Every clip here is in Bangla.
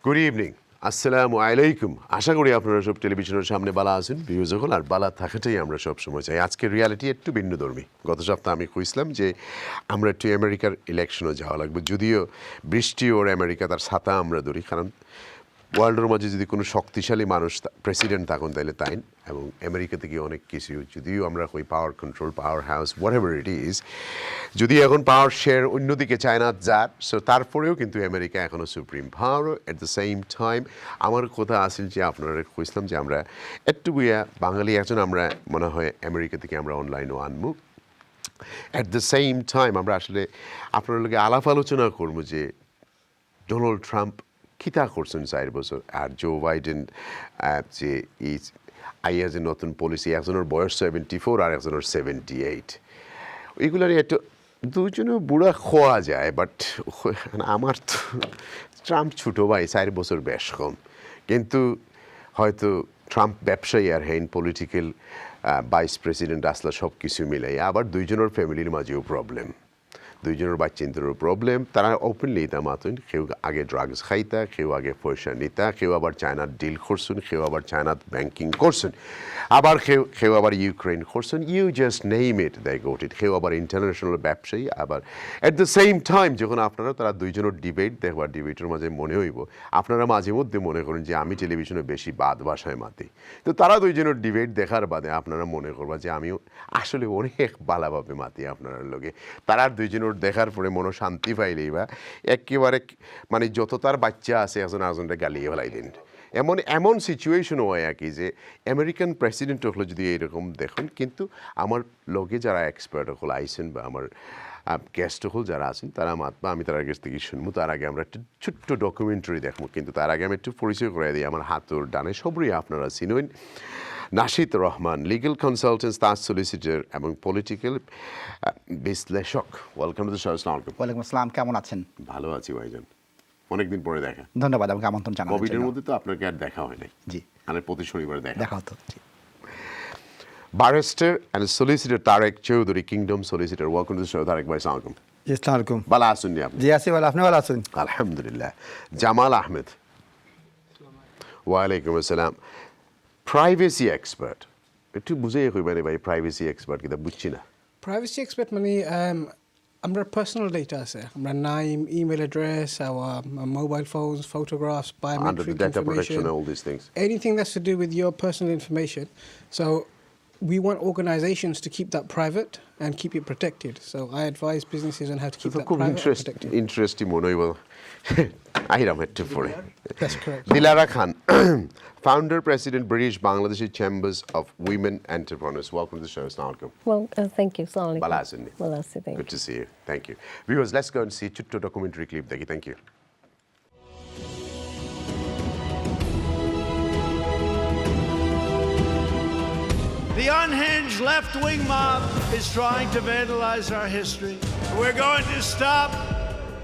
গুড ইভিনিং, আসসালামু আলাইকুম। আশা করি আপনারা সব টেলিভিশনের সামনে বালা আছেন, ভিউজ হল আর বালা থাকাটাই আমরা সব সময় চাই। আজকের রিয়ালিটি একটু ভিন্নধর্মী। গত সপ্তাহে আমি কইছিলাম যে আমরা একটু আমেরিকার ইলেকশনে যাওয়া লাগবে, যদিও বৃষ্টি ওর আমেরিকা তার ছাতা আমরা ধরি, কারণ ওয়ার্ল্ডের মাঝে যদি কোনো শক্তিশালী মানুষ প্রেসিডেন্ট থাকুন তাহলে তাই, এবং আমেরিকা থেকে অনেক কিছু, যদিও আমরা কই পাওয়ার control, power house, what ever it is, যদি এখন পাওয়ার শেয়ার অন্যদিকে চায়না যার, সো তারপরেও কিন্তু আমেরিকা এখনও supreme power. At the same time আমার কথা আসেন যে আপনারা কইছিলাম যে আমরা একটু বুয়া বাঙালি একজন আমরা মনে হয় আমেরিকা থেকে আমরা অনলাইনও আনবো। অ্যাট দ্য সেম টাইম আমরা আসলে আপনার লগে আলাপ আলোচনা করবো যে ডোনাল্ড ট্রাম্প কিতা করছেন 4 বছর, আর জো বাইডেন যে আইয়া যে নতুন পলিসি, একজনের বয়স 74 আর একজনের 78, ওইগুলোর একটু দুজনেও বুড়া খোয়া যায়, বাট আমার তো ট্রাম্প ছোটো ভাই, 4 বছর বেশ কম, কিন্তু হয়তো ট্রাম্প ব্যবসায়ী আর হেইন পলিটিক্যাল ভাইস প্রেসিডেন্ট আসলে সব কিছু মিলাই, আবার দুইজনের ফ্যামিলির মাঝেও প্রবলেম, দুইজনের বাচ্চিন্তারও প্রবলেম। তারা ওপেনলি তা মাতুন, কেউ আগে ড্রাগস খাইতা, কেউ আগে পয়সা নিতা, কেউ আবার চায়নার ডিল করছেন, কেউ আবার চায়নার ব্যাংকিং করছেন, আবার কেউ আবার ইউক্রেন করছেন, you just name it they got it, কেউ আবার ইন্টারন্যাশনাল ব্যবসায়ী। আবার অ্যাট দ্য সেম টাইম যখন আপনারা তারা দুইজনের ডিবেট দেখবার, ডিবেটের মাঝে মনে হইব আপনারা মাঝে মধ্যে মনে করেন যে আমি টেলিভিশনে বেশি বাদ ভাষায় মাতি, তো তারা দুইজনের ডিবেট দেখার বাদে আপনারা মনে করবা যে আমিও আসলে অনেক ভালোভাবে মাতি আপনার লগে। তারা দুইজনের দেখার পরে মনে শান্তি পাইলেই বা একেবারে মানে যত তার বাচ্চা আছে একজন আরেকজনটা গালিয়ে ফেলাইলেন, এমন সিচুয়েশন হয় আর কি, যে আমেরিকান প্রেসিডেন্ট হলো যদি এইরকম দেখুন। কিন্তু আমার লগে যারা এক্সপার্ট হল আইসেন বা আমার গেস্ট হল যারা আছেন তারা মাতবা, আমি তার কাছ থেকে শুনবো। তার আগে আমরা একটু ছোট্ট ডকুমেন্টারি দেখবো, কিন্তু তার আগে আমি একটু পরিচয় করে দিই। আমার হাতুর ডানে সবরই আপনারা চিনেন নাশিত রহমান, লিগ্যাল কনসালটেন্ট, তার সলিসিটর এবং পলিটিক্যাল বিশ্লেষক। Welcome to the show. আসসালামু আলাইকুম। ওয়ালাইকুম আসসালাম, কেমন আছেন? ভালো আছি ভাইজান, অনেকদিন পরে দেখা। ধন্যবাদ আমাকে আমন্ত্রণ জানানোর জন্য। কোভিডের মধ্যে তো আপনাকে আর দেখা হয় নাই। জি, মানে প্রতি শনিবার দেখা হতো। Barrister and Solicitor Tareq Chowdhury, Kingdom Solicitor. Welcome to the show, Tareq bhai. Assalamu alaikum. জি, আসসালামু আলাইকুম। ভালো আছেন আপনি? জি আছি, ভালো। আপনি ভালো আছেন? আলহামদুলিল্লাহ। Jamal Ahmed. Wa alaikum assalam. Privacy expert. একটু বুঝাই কইবেন ভাই, প্রাইভেসি এক্সপার্ট কিটা বুঝছি না। প্রাইভেসি এক্সপার্ট মানে আমরা পার্সোনাল ডেটা আছে, আমরা নাম, email address, our mobile phones, photographs, Under the biometric data protection information, and all these things. anything that's to do with your personal information. So we want organizations to keep that private and keep it protected. So I advise businesses on how to keep that খুব private and protected. ইন্টারেস্টিং মনে হইব। আহিরাম একটু পরে। That's correct. Dilara Khan, founder, president, British Bangladeshi Chambers of Women Entrepreneurs. Welcome to the show. Assalamu alaikum. Well, thank you. Assalamu alaikum. Bala asen ni? Bala asen, thank Good to see you. Thank you. Viewers, let's go and see chutto documentary clip dekhi. Thank you. The unhinged left-wing mob is trying to vandalize our history. We're going to stop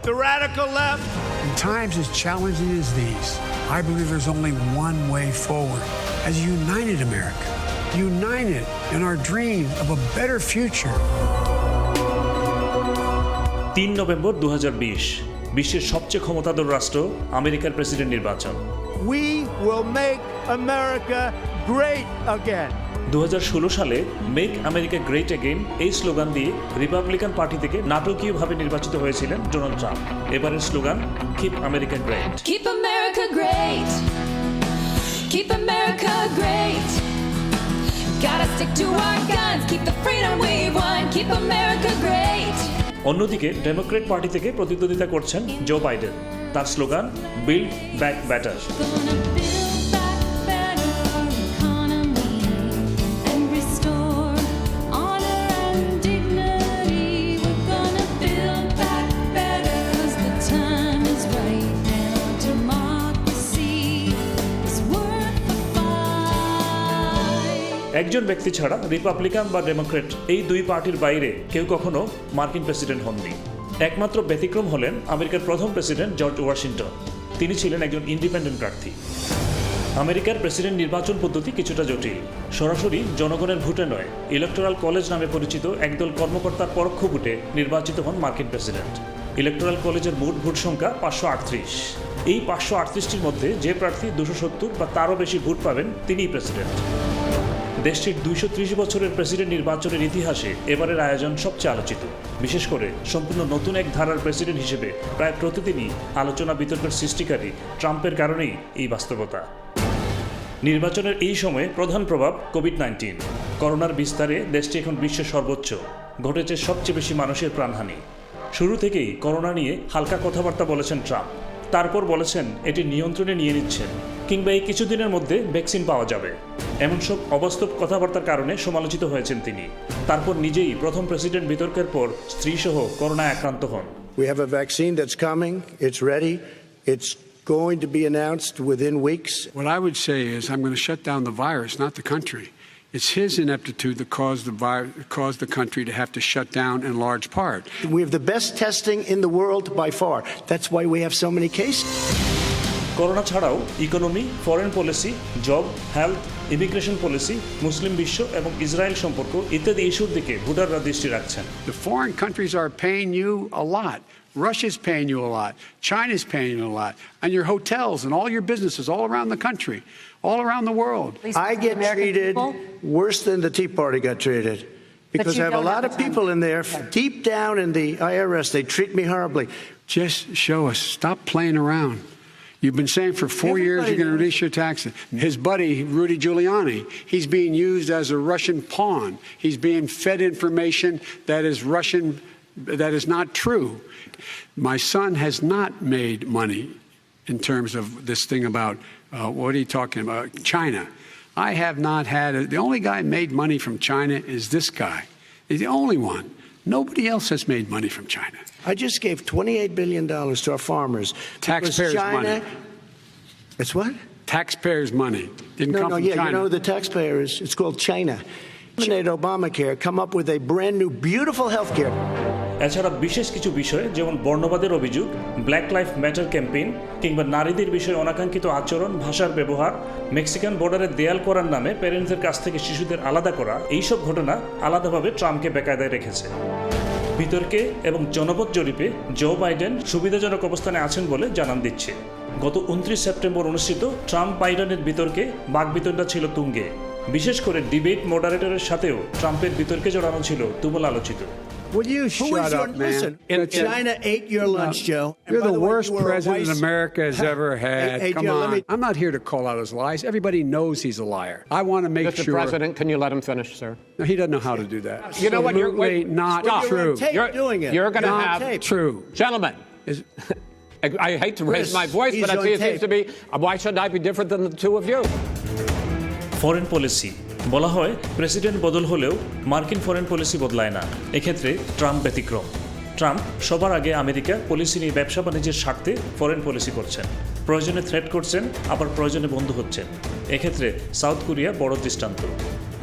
the radical left. In times as challenging as these, I believe there's only one way forward. As a united America, united in our dream of a better future. 3 November 2020 বিশ্বের সবচেয়ে ক্ষমতাধর রাষ্ট্র আমেরিকার প্রেসিডেন্ট নির্বাচন। We will make America great again. 2016 সালে মেক আমেরিকা গ্রেট অ্যাগেইন এই স্লোগান দিয়ে রিপাবলিকান পার্টি থেকে নাটকীয়ভাবে নির্বাচিত হয়েছিলেন ডোনাল্ড ট্রাম্প। এবারের slogan keep America great. Keep America great. Keep America great. Gotta stick to our guns. Keep the freedom we want. Keep America great. অন্যদিকে ডেমোক্রেট পার্টি থেকে প্রতিদ্বন্দ্বিতা করছেন জো বাইডেন। তার slogan build back better. Gonna build back better our economy and restore honor and dignity. We're gonna build back better 'cause the time is right now. Democracy is worth the fight. একজন ব্যক্তি ছাড়া রিপাবলিকান বা ডেমোক্রেট এই দুই পার্টির বাইরে কেউ কখনো মার্কিন প্রেসিডেন্ট হননি। একমাত্র ব্যতিক্রম হলেন আমেরিকার প্রথম প্রেসিডেন্ট জর্জ ওয়াশিংটন। তিনি ছিলেন একজন ইন্ডিপেন্ডেন্ট প্রার্থী। আমেরিকার প্রেসিডেন্ট নির্বাচন পদ্ধতি কিছুটা জটিল। সরাসরি জনগণের ভোটে নয়, ইলেকটোরাল কলেজ নামে পরিচিত একদল কর্মকর্তার পরোক্ষ ভোটে নির্বাচিত হন মার্কিন প্রেসিডেন্ট। ইলেকটোরাল কলেজের মোট ভোট সংখ্যা 538। এই 538টির মধ্যে যে প্রার্থী 270 বা তারও বেশি ভোট পাবেন তিনিই প্রেসিডেন্ট। দেশটির 230 বছরের প্রেসিডেন্ট নির্বাচনের ইতিহাসে এবারের আয়োজন সবচেয়ে আলোচিত। বিশেষ করে সম্পূর্ণ নতুন এক ধারার প্রেসিডেন্ট হিসেবে প্রায় প্রতিদিনই আলোচনা বিতর্কের সৃষ্টিকারী ট্রাম্পের কারণেই এই বাস্তবতা। নির্বাচনের এই সময়ে প্রধান প্রভাব কোভিড-19। করোনার বিস্তারে দেশটি এখন বিশ্বের সর্বোচ্চ, ঘটেছে সবচেয়ে বেশি মানুষের প্রাণহানি। শুরু থেকেই করোনা নিয়ে হালকা কথাবার্তা বলেছেন ট্রাম্প, তারপর বলেছেন এটি নিয়ন্ত্রণে নিয়ে নিচ্ছেন, কিংবা এই কিছুদিনের মধ্যে ভ্যাকসিন পাওয়া যাবে। এমন সব অবাস্তব কথাবার্তার কারণে সমালোচিত হয়েছেন তিনি। তারপর নিজেই প্রথম প্রেসিডেন্ট বিতর্কের পর স্ত্রীসহ করোনায় আক্রান্ত হন। We have a vaccine that's coming. It's ready. It's going to be announced within weeks. What I would say is I'm going to shut down the virus, not the country. It's his ineptitude that caused the country to have to shut down in large part. We have the best testing in the world by far. That's why we have so many cases. Corona ছাড়াও economy, foreign policy, job, health, immigration policy, Muslim বিশ্ব এবং ইসরায়েল সম্পর্ক ইত্যাদি ইস্যুর দিকে ভোটাররা দৃষ্টি রাখছেন। The foreign countries are paying you a lot. Russia's paying you a lot. China's paying you a lot. And your hotels and all your businesses all around the country, all around the world. I get treated worse than the Tea Party got treated. Because I have a lot of people in there, deep down in the IRS, they treat me horribly. Just show us. Stop playing around. You've been saying for 4 years you're going to reduce your taxes. His buddy, Rudy Giuliani, he's being used as a Russian pawn. He's being fed information that is Russian, that is not true. My son has not made money in terms of this thing about, what are you talking about, China. I have not had, the only guy made money from China is this guy. He's the only one. Nobody else has made money from China. I just gave $28 billion to our farmers. Taxpayers' money. It's what? Taxpayers' money. Didn't come from China. You know the taxpayer is, it's called China. Eliminate Obamacare, come up with a brand new, beautiful health care. এছাড়া বিশেষ কিছু বিষয় যেমন বর্ণবাদের অভিযোগ, ব্ল্যাক লাইফ ম্যাটার ক্যাম্পেইন কিংবা নারীদের বিষয়ে অনাকাঙ্ক্ষিত আচরণ, ভাষার ব্যবহার, মেক্সিকান বর্ডারে দেয়াল করার নামে প্যারেন্টসদের কাছ থেকে শিশুদের আলাদা করা, এইসব ঘটনা আলাদাভাবে ট্রাম্পকে বেকায়দায় রেখেছে। বিতর্কে এবং জনমত জরিপে জো বাইডেন সুবিধাজনক অবস্থানে আছেন বলে জানান দিচ্ছে। গত 29 সেপ্টেম্বর অনুষ্ঠিত ট্রাম্প বাইডেনের বিতর্কে বাকবিতণ্ডা ছিল তুঙ্গে। বিশেষ করে ডিবেট মডারেটরের সাথেও ট্রাম্পের বিতর্কে জড়ানো ছিল তুমুল আলোচিত। Will you shut up, man? Listen, China ate your lunch, Joe. And You're by the way, worst you were a president vice- America has ever had. Hey, Come Joe, on. I'm not here to call out his lies. Everybody knows he's a liar. I want to make Mr. sure. President, can you let him finish, sir? No, he doesn't know how to do that. You know what? Absolutely not Stop. true. You're on tape doing it. You're going to You're on have tape. True. Gentlemen. Is- I hate to raise Chris, my voice, but he's I on see it seems tape. to be. Why should I be different than the two of you? Foreign policy বলা হয় প্রেসিডেন্ট বদল হলেও মার্কিন ফরেন পলিসি বদলায় না। এক্ষেত্রে ট্রাম্প ব্যতিক্রম। ট্রাম্প সবার আগে আমেরিকা পলিসি নিয়ে ব্যবসা বাণিজ্যের স্বার্থে ফরেন পলিসি করছেন, প্রয়োজনে থ্রেট করছেন, আবার প্রয়োজনে বন্ধু হচ্ছেন। এক্ষেত্রে সাউথ কোরিয়া বড় দৃষ্টান্ত।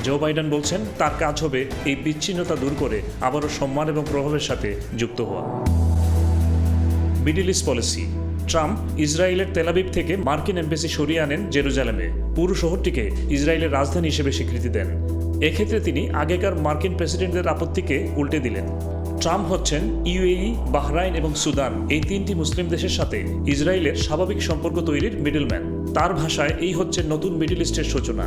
জো বাইডেন বলছেন তার কাজ হবে এই বিচ্ছিন্নতা দূর করে আবারও সম্মান এবং প্রভাবের সাথে যুক্ত হওয়া। Middle east policy. ট্রাম্প ইসরায়েলের তেলাবিব থেকে মার্কিন এমবেসি সরিয়ে আনেন জেরুজালেমে, পুরো শহরটিকে ইসরায়েলের রাজধানী হিসেবে স্বীকৃতি দেন। এক্ষেত্রে তিনি আগেকার মার্কিন প্রেসিডেন্টদের আপত্তিকে উল্টে দিলেন। ট্রাম্প হচ্ছেন ইউএই, বাহরাইন এবং সুদান এই 3টি মুসলিম দেশের সাথে ইসরায়েলের স্বাভাবিক সম্পর্ক তৈরির মিডলম্যান। তার ভাষায় এই হচ্ছে নতুন মিডল ইস্টের সূচনা।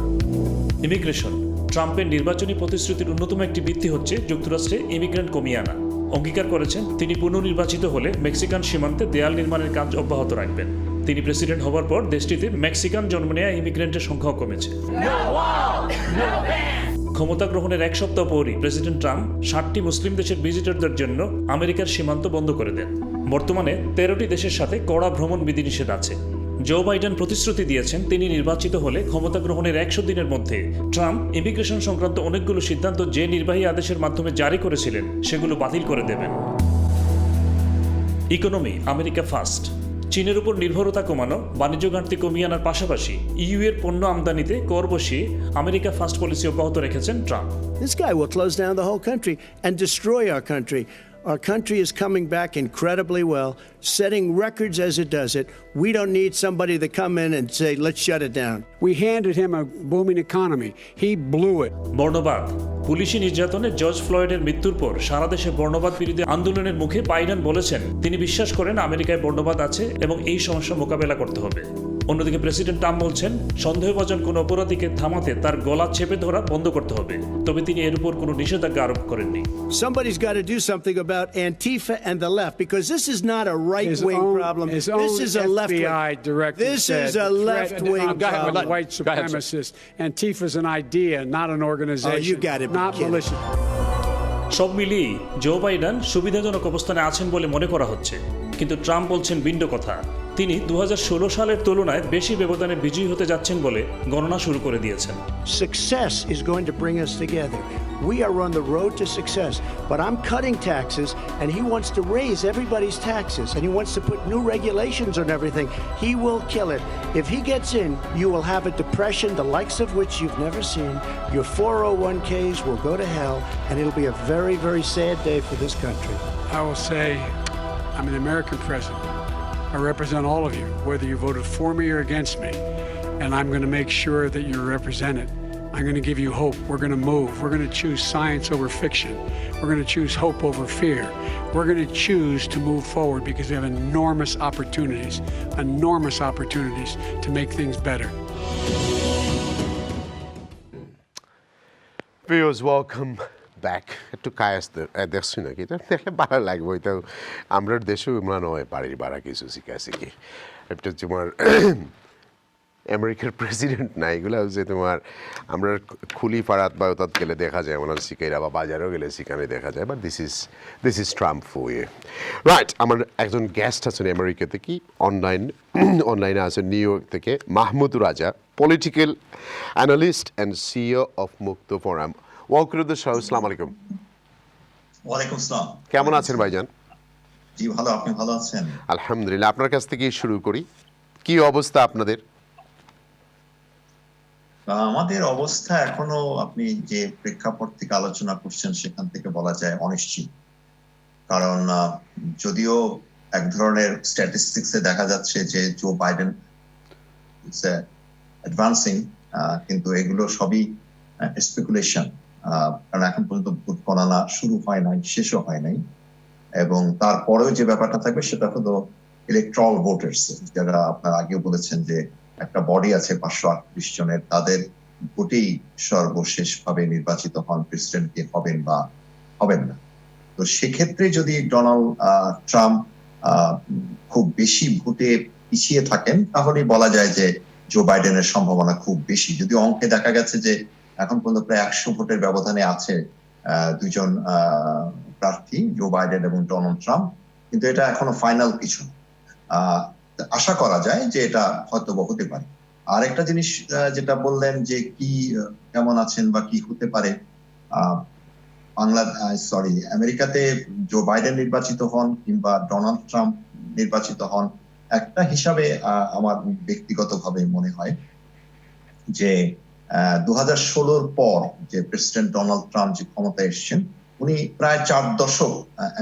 ইমিগ্রেশন। ট্রাম্পের নির্বাচনী প্রতিশ্রুতির অন্যতম একটি ভিত্তি হচ্ছে যুক্তরাষ্ট্রে ইমিগ্রেন্ট কমিয়ে আনা। অঙ্গীকার করেছেন তিনি পুনর্নির্বাচিত হলে মেক্সিকান সীমান্তে দেয়াল নির্মাণের কাজ অব্যাহত রাখবেন। তিনি প্রেসিডেন্ট হওয়ার পর দেশটিতে মেক্সিকান জন্ম নেওয়া ইমিগ্রেন্টের সংখ্যাও কমেছে। ক্ষমতা গ্রহণের 1 সপ্তাহ পরই প্রেসিডেন্ট ট্রাম্প 60টি মুসলিম দেশের ভিজিটরদের জন্য আমেরিকার সীমান্ত বন্ধ করে দেন। বর্তমানে 13টি দেশের সাথে কড়া ভ্রমণ বিধিনিষেধ আছে। জো বাইডেন প্রতিশ্রুতি দিয়েছেন তিনি নির্বাচিত হলে ক্ষমতা গ্রহণের 100 দিনের মধ্যে ট্রাম্প ইমিগ্রেশন সংক্রান্ত অনেকগুলো সিদ্ধান্ত যে নির্বাহী আদেশের মাধ্যমে জারি করেছিলেন সেগুলো বাতিল করে দেবেন। Economy America first. চীনের উপর নির্ভরতা কমানো, বাণিজ্য ঘাটতি কমিয়ে আনার পাশাপাশি ইইউ এর পণ্য আমদানিতে কর বসিয়ে আমেরিকা ফার্স্ট পলিসি অব্যাহত রেখেছেন Trump. This guy will close down the whole country and destroy our country. Our country is coming back incredibly well, setting records as it does it. We don't need somebody to come in and say, let's shut it down. We handed him a booming economy. He blew it. বর্ণবাদ পুলিশি নির্যাতনে জর্জ ফ্লয়েডের মৃত্যুর পর সারা দেশে বর্ণবাদ বিরোধী আন্দোলনের মুখে বাইডেন বলেছেন তিনি বিশ্বাস করেন আমেরিকায় বর্ণবাদ আছে এবং এই সমস্যা মোকাবেলা করতে হবে। অন্যদিকে প্রেসিডেন্ট ট্রাম্প বলছেন সন্দেহভাজন কোনো অপরাধীকে থামাতে তার গলা চেপে ধরা বন্ধ করতে হবে, তবে তিনি এর উপর কোনো নিষেধাজ্ঞা আরোপ করেননি। Somebody's got to do something about Antifa and the left, because this is not a right-wing problem. This is a left-wing. This is a left-wing problem. White supremacist. Antifa's an idea, not an organization. Oh, you got it. Not militia. সব মিলিয়ে জো বাইডেন সুবিধাজনক অবস্থানে আছেন বলে মনে করা হচ্ছে, কিন্তু ট্রাম্প বলছেন ভিন্ন কথা। তিনি 2016 সালের তুলনায় বেশি ব্যবধানে বিজয়ী হতে যাচ্ছেন বলে গণনা শুরু করে দিয়েছেন। Success is going to bring us together. We are on the road to success, but I'm cutting taxes, and he wants to raise everybody's taxes, and he wants to put new regulations on everything. He will kill it. If he gets in, you will have a depression the likes of which you've never seen. Your 401ks will go to hell, and it'll be a very, very sad day for this country. I will say, I'm an American president. I represent all of you, whether you voted for me or against me, and I'm going to make sure that you're represented. I'm going to give you hope. We're going to move. We're going to choose science over fiction. We're going to choose hope over fear. We're going to choose to move forward because we have enormous opportunities to make things better. Viewers, welcome back. একটু কায়াস দেখছি নাকি এটা দেখলে ভালো লাগবে, তো আমরা দেশেও ইমরান হয় বাড়ির বাড়া কিছু শিখাইছি কি একটা তোমার আমেরিকার প্রেসিডেন্ট না, এগুলো হচ্ছে তোমার আমরা খুলি ফারাত বা ওতাত গেলে দেখা যায় ওনার শিখাইরা, বা বাজারেও গেলে সেখানে দেখা যায়, but this is Trump for you. Right, আমার একজন গেস্ট আছেন আমেরিকা থেকে, অনলাইনে আছেন নিউ ইয়র্ক থেকে, Mahmud Raja, political analyst and CEO of Mukto Forum. Welcome to the show. আসসালামু আলাইকুম। ওয়ালাইকুম আসসালাম। কেমন আছেন ভাইজান? জি ভালো, আপনি ভালো আছেন? আলহামদুলিল্লাহ। আপনার কাছ থেকে শুরু করি, কি অবস্থা আপনাদের? আমাদের অবস্থা এখনো আপনি যে প্রেক্ষাপট থেকে আলোচনা করছেন সেখান থেকে বলা যায় অনিশ্চিত, কারণ যদিও এক ধরনের স্ট্যাটিস্টিক্সে দেখা যাচ্ছে যে জো বাইডেন ইটস অ্যাডভান্সিং, কিন্তু এগুলো সবই স্পেকুলেশন, কারণ এখন পর্যন্ত ভোট গণনা শুরু হয় নাই, শেষও হয় নাই, এবং তারপরেও যে ব্যাপারটা থাকবে সেটা হলো ইলেকট্রাল ভোটার্স, যারা আপনার আগেও বলেছেন যে একটা বডি আছে 538 জনের, তাদের ভোটেই সর্বশেষ ভাবে নির্বাচিত হন প্রেসিডেন্ট কে হবেন বা হবেন না। তো সেক্ষেত্রে যদি ডোনাল্ড ট্রাম্প খুব বেশি ভোটে পিছিয়ে থাকেন তাহলে বলা যায় যে জো বাইডেনের সম্ভাবনা খুব বেশি। যদিও অঙ্কে দেখা গেছে যে এখন পর্যন্ত প্রায় 100 ভোটের ব্যবধানে আছে দুইজন প্রার্থী, জো বাইডেন এবং ডোনাল্ড ট্রাম্প, কিন্তু এটা এখনো ফাইনাল কিছু না। আশা করা যায় যে এটা হয়তো হতে পারে। আর একটা জিনিস যেটা বললেন যে কি কেমন আছেন বা কি হতে পারে, আমেরিকাতে জো বাইডেন নির্বাচিত হন কিংবা ডোনাল্ড ট্রাম্প নির্বাচিত হন, একটা হিসাবে আমার ব্যক্তিগতভাবে মনে হয় যে 2016 পর যে প্রেসিডেন্ট ডোনাল্ড ট্রাম্প যে ক্ষমতায় এসেছেন, উনি প্রায় 4 দশক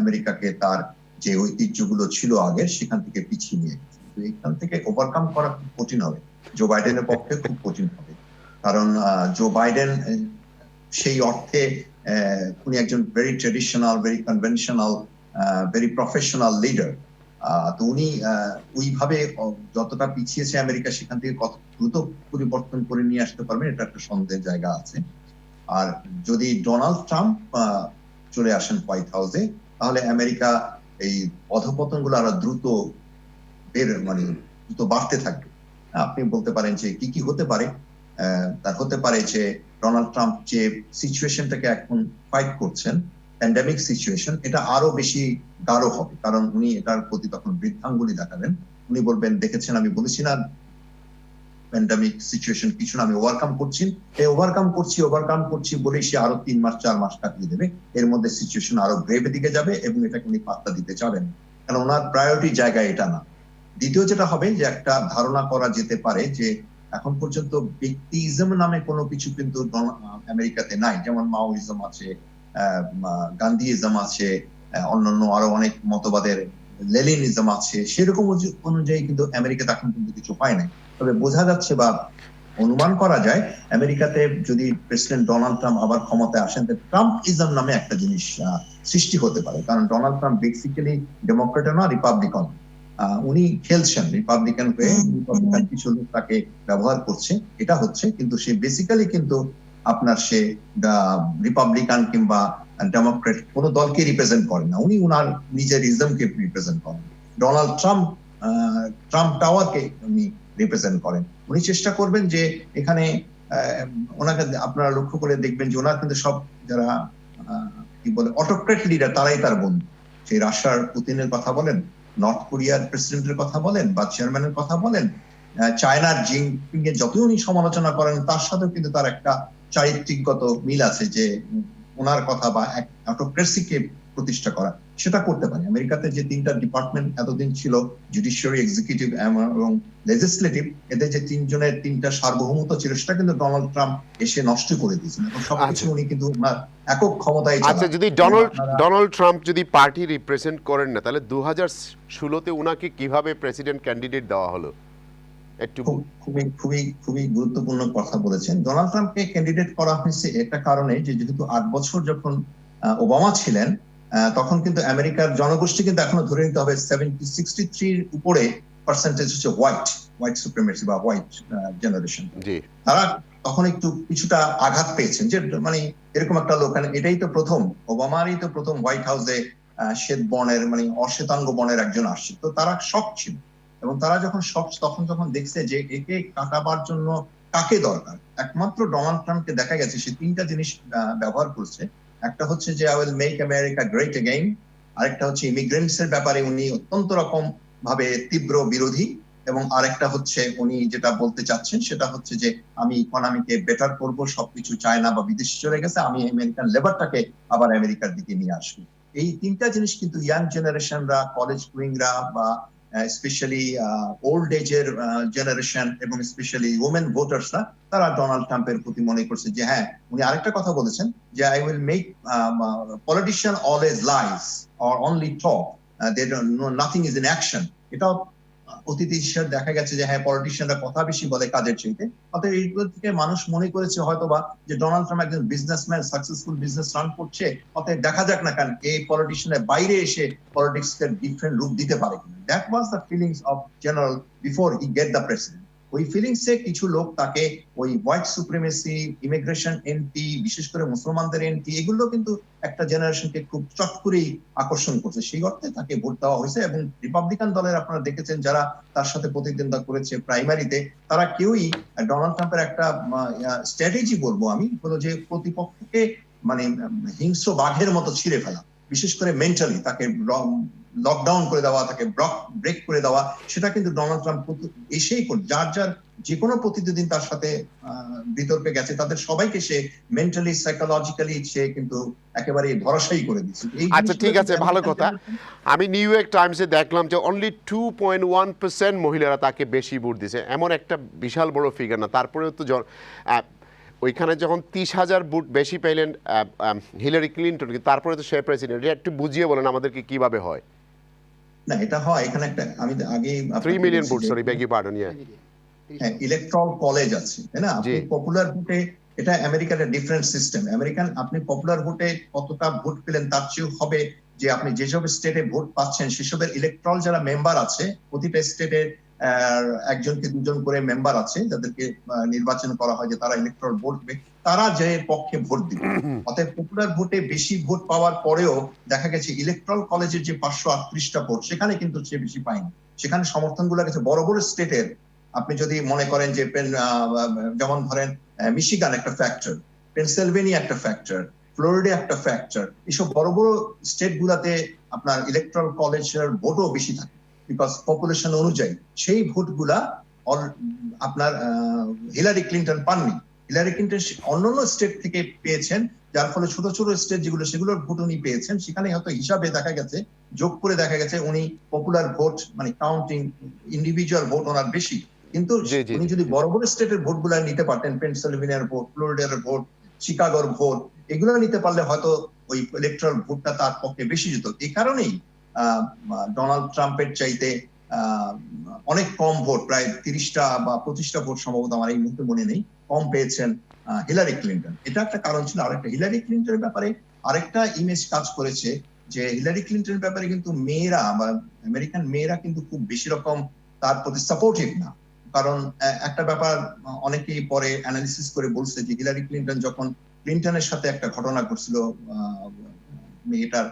আমেরিকাকে তার যে ঐতিহ্যগুলো ছিল আগের সেখান থেকে পিছিয়ে নিয়ে গেছে। এখান থেকে ওভারকাম করা খুব কঠিন হবে, জো বাইডেনের পক্ষে খুব কঠিন হবে, কারণ জো বাইডেন সেই অর্থে উনি একজন very traditional, very conventional, very professional leader. তো উনি ওইভাবে যতটা পিছিয়েছে আমেরিকা সেখান থেকে কত দ্রুত পরিবর্তন করে নিয়ে আসতে পারবেন এটা একটা সন্দেহের জায়গা আছে। আর যদি ডোনাল্ড ট্রাম্প চলে আসেন হোয়াইট হাউসে, তাহলে আমেরিকা এই অধপতন গুলো আরো দ্রুত দ্রুত বাড়তে থাকবে। আপনি বলতে পারেন যে কি কি হতে পারে, তার হতে পারে যে ডোনাল্ড ট্রাম্প যে সিচুয়েশনটাকে এখন ফাইট করছেন, প্যান্ডেমিক সিচুয়েশন, এটা আরো বেশি গাঢ় হবে, কারণ উনি এটার প্রতি তখন বৃদ্ধাঙ্গুলি দেখাবেন। উনি বলবেন, দেখেছেন আমি বলেছি না প্যান্ডেমিক সিচুয়েশন কিছু না, আমি ওভারকাম করছি বলেই সে আরো 3 মাস 4 মাস কাটিয়ে দেবে। এর মধ্যে সিচুয়েশন আরো গ্রেভের দিকে যাবে এবং এটাকে উনি পাত্তা দিতে চাবেন, কারণ ওনার প্রায়োরিটি জায়গা এটা না। দ্বিতীয় যেটা হবে যে একটা ধারণা করা যেতে পারে যে এখন পর্যন্ত ব্যক্তিইজম নামে কোনো কিছু কিন্তু আমেরিকাতে নাই, যেমন মাওইজম আছে, গান্ধীইজম আছে, অন্যান্য আরো অনেক মতবাদের লেনিনিজম আছে, সেরকম অনুযায়ী কিন্তু আমেরিকাতে এখন কিন্তু কিছু হয় নাই। তবে বোঝা যাচ্ছে বা অনুমান করা যায় আমেরিকাতে যদি প্রেসিডেন্ট ডোনাল্ড ট্রাম্প আবার ক্ষমতায় আসেন, ট্রাম্পিজম নামে একটা জিনিস সৃষ্টি হতে পারে। কারণ ডোনাল্ড ট্রাম্প বেসিক্যালি ডেমোক্রেট না, রিপাবলিকান। উনি খেলছেন রিপাবলিকান হয়ে, রিপাবলিকান কিছু লোক তাকে ব্যবহার করছে, এটা হচ্ছে। কিন্তু সে বেসিক্যালি কিন্তু আপনার সে রিপাবলিকান কিংবা ডেমোক্রেট কোন দলকে রিপ্রেজেন্ট করেন না, উনি উনার নিজের ইজমকে রিপ্রেজেন্ট করেন। ডোনাল্ড ট্রাম্প টাওয়ারকে উনি রিপ্রেজেন্ট করেন। উনি চেষ্টা করবেন যে এখানে ওনাকে আপনারা লক্ষ্য করে দেখবেন যে ওনার কিন্তু সব যারা কি বলে অটোক্রেট লিডার, তারাই তার বন্ধু। সেই রাশিয়ার পুতিনের কথা বলেন, নর্থ কোরিয়ার প্রেসিডেন্টের কথা বলেন বা চেয়ারম্যানের কথা বলেন, চায়নার জিনপিং এর যতই উনি সমালোচনা করেন, তার সাথেও কিন্তু তার একটা চারিত্রিকগত মিল আছে যে ওনার কথা বা অটোক্রেসিকে প্রতিষ্ঠা করা, সেটা করতে পারে। আমেরিকাতে যে তিনটা ডিপার্টমেন্ট এতদিন ছিল, জুডিশিয়ারি, এক্সিকিউটিভ এবং লেজিসলেটিভ, এদের যে তিনজনের তিনটা সার্বভৌমত্ব ছিল, সেটা কিন্তু ডোনাল্ড ট্রাম্প এসে নষ্ট করে দিয়েছেন। এখন সবকিছু উনি কিন্তু ওনার একক ক্ষমতায় চালান। আচ্ছা, যদি ডোনাল্ড ট্রাম্প যদি পার্টি রিপ্রেজেন্ট করেন না, তাহলে 2016-তে উনাকে কিভাবে প্রেসিডেন্ট ক্যান্ডিডেট দেওয়া হলো? একটু খুবই খুবই খুবই গুরুত্বপূর্ণ কথা বলেছেন। ডোনাল্ড ট্রাম্পকে ক্যান্ডিডেট করা হয়েছে একটা কারণে, যে যেহেতু 8 বছর যখন ওবামা ছিলেন, তখন কিন্তু আমেরিকার জনগোষ্ঠী কিন্তু এখনো ধরে নিতে হবে 63 উপরে পার্সেন্টেজ হচ্ছে হোয়াইট সুপ্রিমেসি বা হোয়াইট জেনারেশন। তারা তখন একটু কিছুটা আঘাত পেয়েছেন যে মানে এরকম একটা লোক, এটাই তো প্রথম, ওবামারই তো প্রথম হোয়াইট হাউসে শ্বেত বর্ণের মানে অশ্বেতাঙ্গ বর্ণের একজন আসছে। তো তারা শক ছিল, এবং তারা যখন তখন যখন দেখছে যে একে কাটাবার জন্য কাকে দরকার, একমাত্র ডোনাল্ড ট্রাম্পকে দেখা গেছে সে তিনটা জিনিস ব্যবহার করছে। একটা হচ্ছে যে I will make America great again, আরেকটা হচ্ছে ইমিগ্রেন্টস এর ব্যাপারে উনি অত্যন্ত রকম ভাবে তীব্র বিরোধী, এবং আরেকটা হচ্ছে উনি যেটা বলতে চাচ্ছেন সেটা হচ্ছে যে আমি ইকোনমিকে বেটার করব, সবকিছু চায়না বা বিদেশে চলে গেছে, আমি আমেরিকান লেবারটাকে আবার আমেরিকার দিকে নিয়ে আসবো। এই তিনটা জিনিস কিন্তু ইয়াং জেনারেশনরা, কলেজ গোয়িংরা বা স্পেশালি ওল্ড এজের জেনারেশন এবং স্পেশালি ওমেন ভোটার্সরা, তারা ডোনাল্ড ট্রাম্পের প্রতি মনে করছে যে হ্যাঁ, উনি আরেকটা কথা বলেছেন যে I will make politician always lies or only talk, they don't know nothing is in action. এটাও অতীতে দেখা গেছে যে হ্যাঁ, পলিটিশিয়ানরা কথা বেশি বলে কাজের চাইতে। অতএব এইগুলো থেকে মানুষ মনে করেছে হয়তোবা যে ডোনাল্ড ট্রাম্প একজন বিজনেসম্যান, সাকসেসফুল বিজনেস রান করছে, অতএব দেখা যাক না কেন এই পলিটিশিয়ানের বাইরে এসে পলিটিক্স এর ডিফারেন্ট রূপ দিতে পারে কিনা। That was the feelings of general before he get the president. ওই ফিলিংসে কিছু লোক তাকে ওই হোয়াইট সুপ্রিমেসি, ইমিগ্রেশন এন্টি, বিশেষ করে মুসলমানদের এন্টি, এগুলো কিন্তু একটা জেনারেশনকে খুব চট করেই আকর্ষণ করছে। সেই অর্থে তাকে ভোট দেওয়া হয়েছে। এবং রিপাবলিকান দলের আপনারা দেখেছেন যারা তার সাথে প্রতিদ্বন্দ্বিতা করেছে প্রাইমারিতে, তারা কেউই ডোনাল্ড ট্রাম্পের একটা স্ট্র্যাটেজি বলবো আমি, হলো যে প্রতিপক্ষকে মানে হিংস্র বাঘের মতো ছিঁড়ে ফেলা, বিশেষ করে মেন্টালি তাকে লকডাউন করে দেওয়া, তাকে ব্রেক করে দেওয়া, সেটা কিন্তু ডোনাল্ড ট্রাম্প এসেই করে। যার যে কোনো প্রতিদিন তার সাথে বিতর্কে গেছে, তাদের সবাইকে সে মেন্টালি, সাইকোলজিক্যালি সে কিন্তু একেবারে ভরসাই করে দিচ্ছে। আচ্ছা, ঠিক আছে, ভালো কথা। আমি নিউ ইয়র্ক টাইমসে দেখলাম যে অনলি 2.1% মহিলারা তাকে বেশি ভোট দিছে। এমন একটা বিশাল বড় ফিগার না, তারপরেও তো ওইখানে যখন 30,000 ভোট বেশি পেলেন হিলারি ক্লিনটন, তারপরে তো সে প্রেসিডেন্ট। একটু বুঝিয়ে বলেন আমাদেরকে কিভাবে হয়। না, এটা হয় এখানে একটা, আমি আগে 3 million vote, sorry, beg you pardon, হ্যাঁ, ইলেকট্রাল কলেজ আছে, তাই না? আপনি পপুলার ভোটে, এটা আমেরিকার ডিফারেন্ট সিস্টেম। আমেরিকান আপনি পপুলার ভোটে কতটা ভোট পেলেন তার চেয়েও হবে যে আপনি যেসব স্টেটে ভোট পাচ্ছেন সেসবের ইলেকট্রাল যারা মেম্বার আছে, প্রতিটা স্টেটের একজনকে দুজন করে মেম্বার আছে যাদেরকে নির্বাচন করা হয় যে তারা ইলেকট্রাল ভোট দেবে, তারা যে পক্ষে ভোট দিবে। অতএব পপুলার ভোটে বেশি ভোট পাওয়ার পরেও দেখা গেছে ইলেকট্রাল কলেজের যে 538টা ভোট, সেখানে কিন্তু সে বেশি পায়নি। সেখানে সমর্থন গুলো গেছে বড় বড় স্টেটের। আপনি যদি মনে করেন যে যেমন ধরেন মিশিগান একটা ফ্যাক্টর, পেনসিলভেনিয়া একটা ফ্যাক্টর, ফ্লোরিডা একটা ফ্যাক্টর, এইসব বড় বড় স্টেট গুলাতে আপনার ইলেকট্রাল কলেজের ভোটও বেশি থাকে, বিকজ পপুলেশন অনুযায়ী। সেই ভোটগুলা আপনার হিলারি ক্লিনটন পাননি। হিলারি ক্লিনটন অন্যান্য স্টেট থেকে পেয়েছেন, যার ফলে ছোট ছোট স্টেট যেগুলো, সেগুলোর ভোট উনি পেয়েছেন। সেখানে হয়তো হিসাবে দেখা গেছে, যোগ করে দেখা গেছে উনি পপুলার ভোট মানে কাউন্টিং ইন্ডিভিজুয়াল ভোট ওনার বেশি। কিন্তু উনি যদি বড় বড় স্টেটের ভোট গুলা নিতে পারতেন, পেনসিলভেনিয়ার ভোট, ফ্লোরিডার ভোট, শিকাগোর ভোট, এগুলো নিতে পারলে হয়তো ওই ইলেকট্রাল ভোটটা তার পক্ষে বেশি যেত। এই কারণেই ডোনাল্ড ট্রাম্পের চাইতে অনেক কম ভোট, প্রায় 30টা বা 25টা ভোট সম্ভবত, আমার এই মুহূর্তে মনে নেই, কম পেয়েছেন হিলারি ক্লিন্টন। এটা একটা কারণ ছিল। আরেকটা, হিলারি ক্লিন্টনের ব্যাপারে আরেকটা ইমেজ কাজ করেছে যে হিলারি ক্লিন্টনের ব্যাপারে কিন্তু মেয়েরা বা আমেরিকান মেয়েরা কিন্তু খুব বেশি রকম তার প্রতি সাপোর্টিভ না। কারণ একটা ব্যাপার অনেকেই পরে অ্যানালিসিস করে বলছে যে হিলারি ক্লিন্টন যখন ক্লিন্টনের সাথে একটা ঘটনা ঘটছিল মেয়েটার,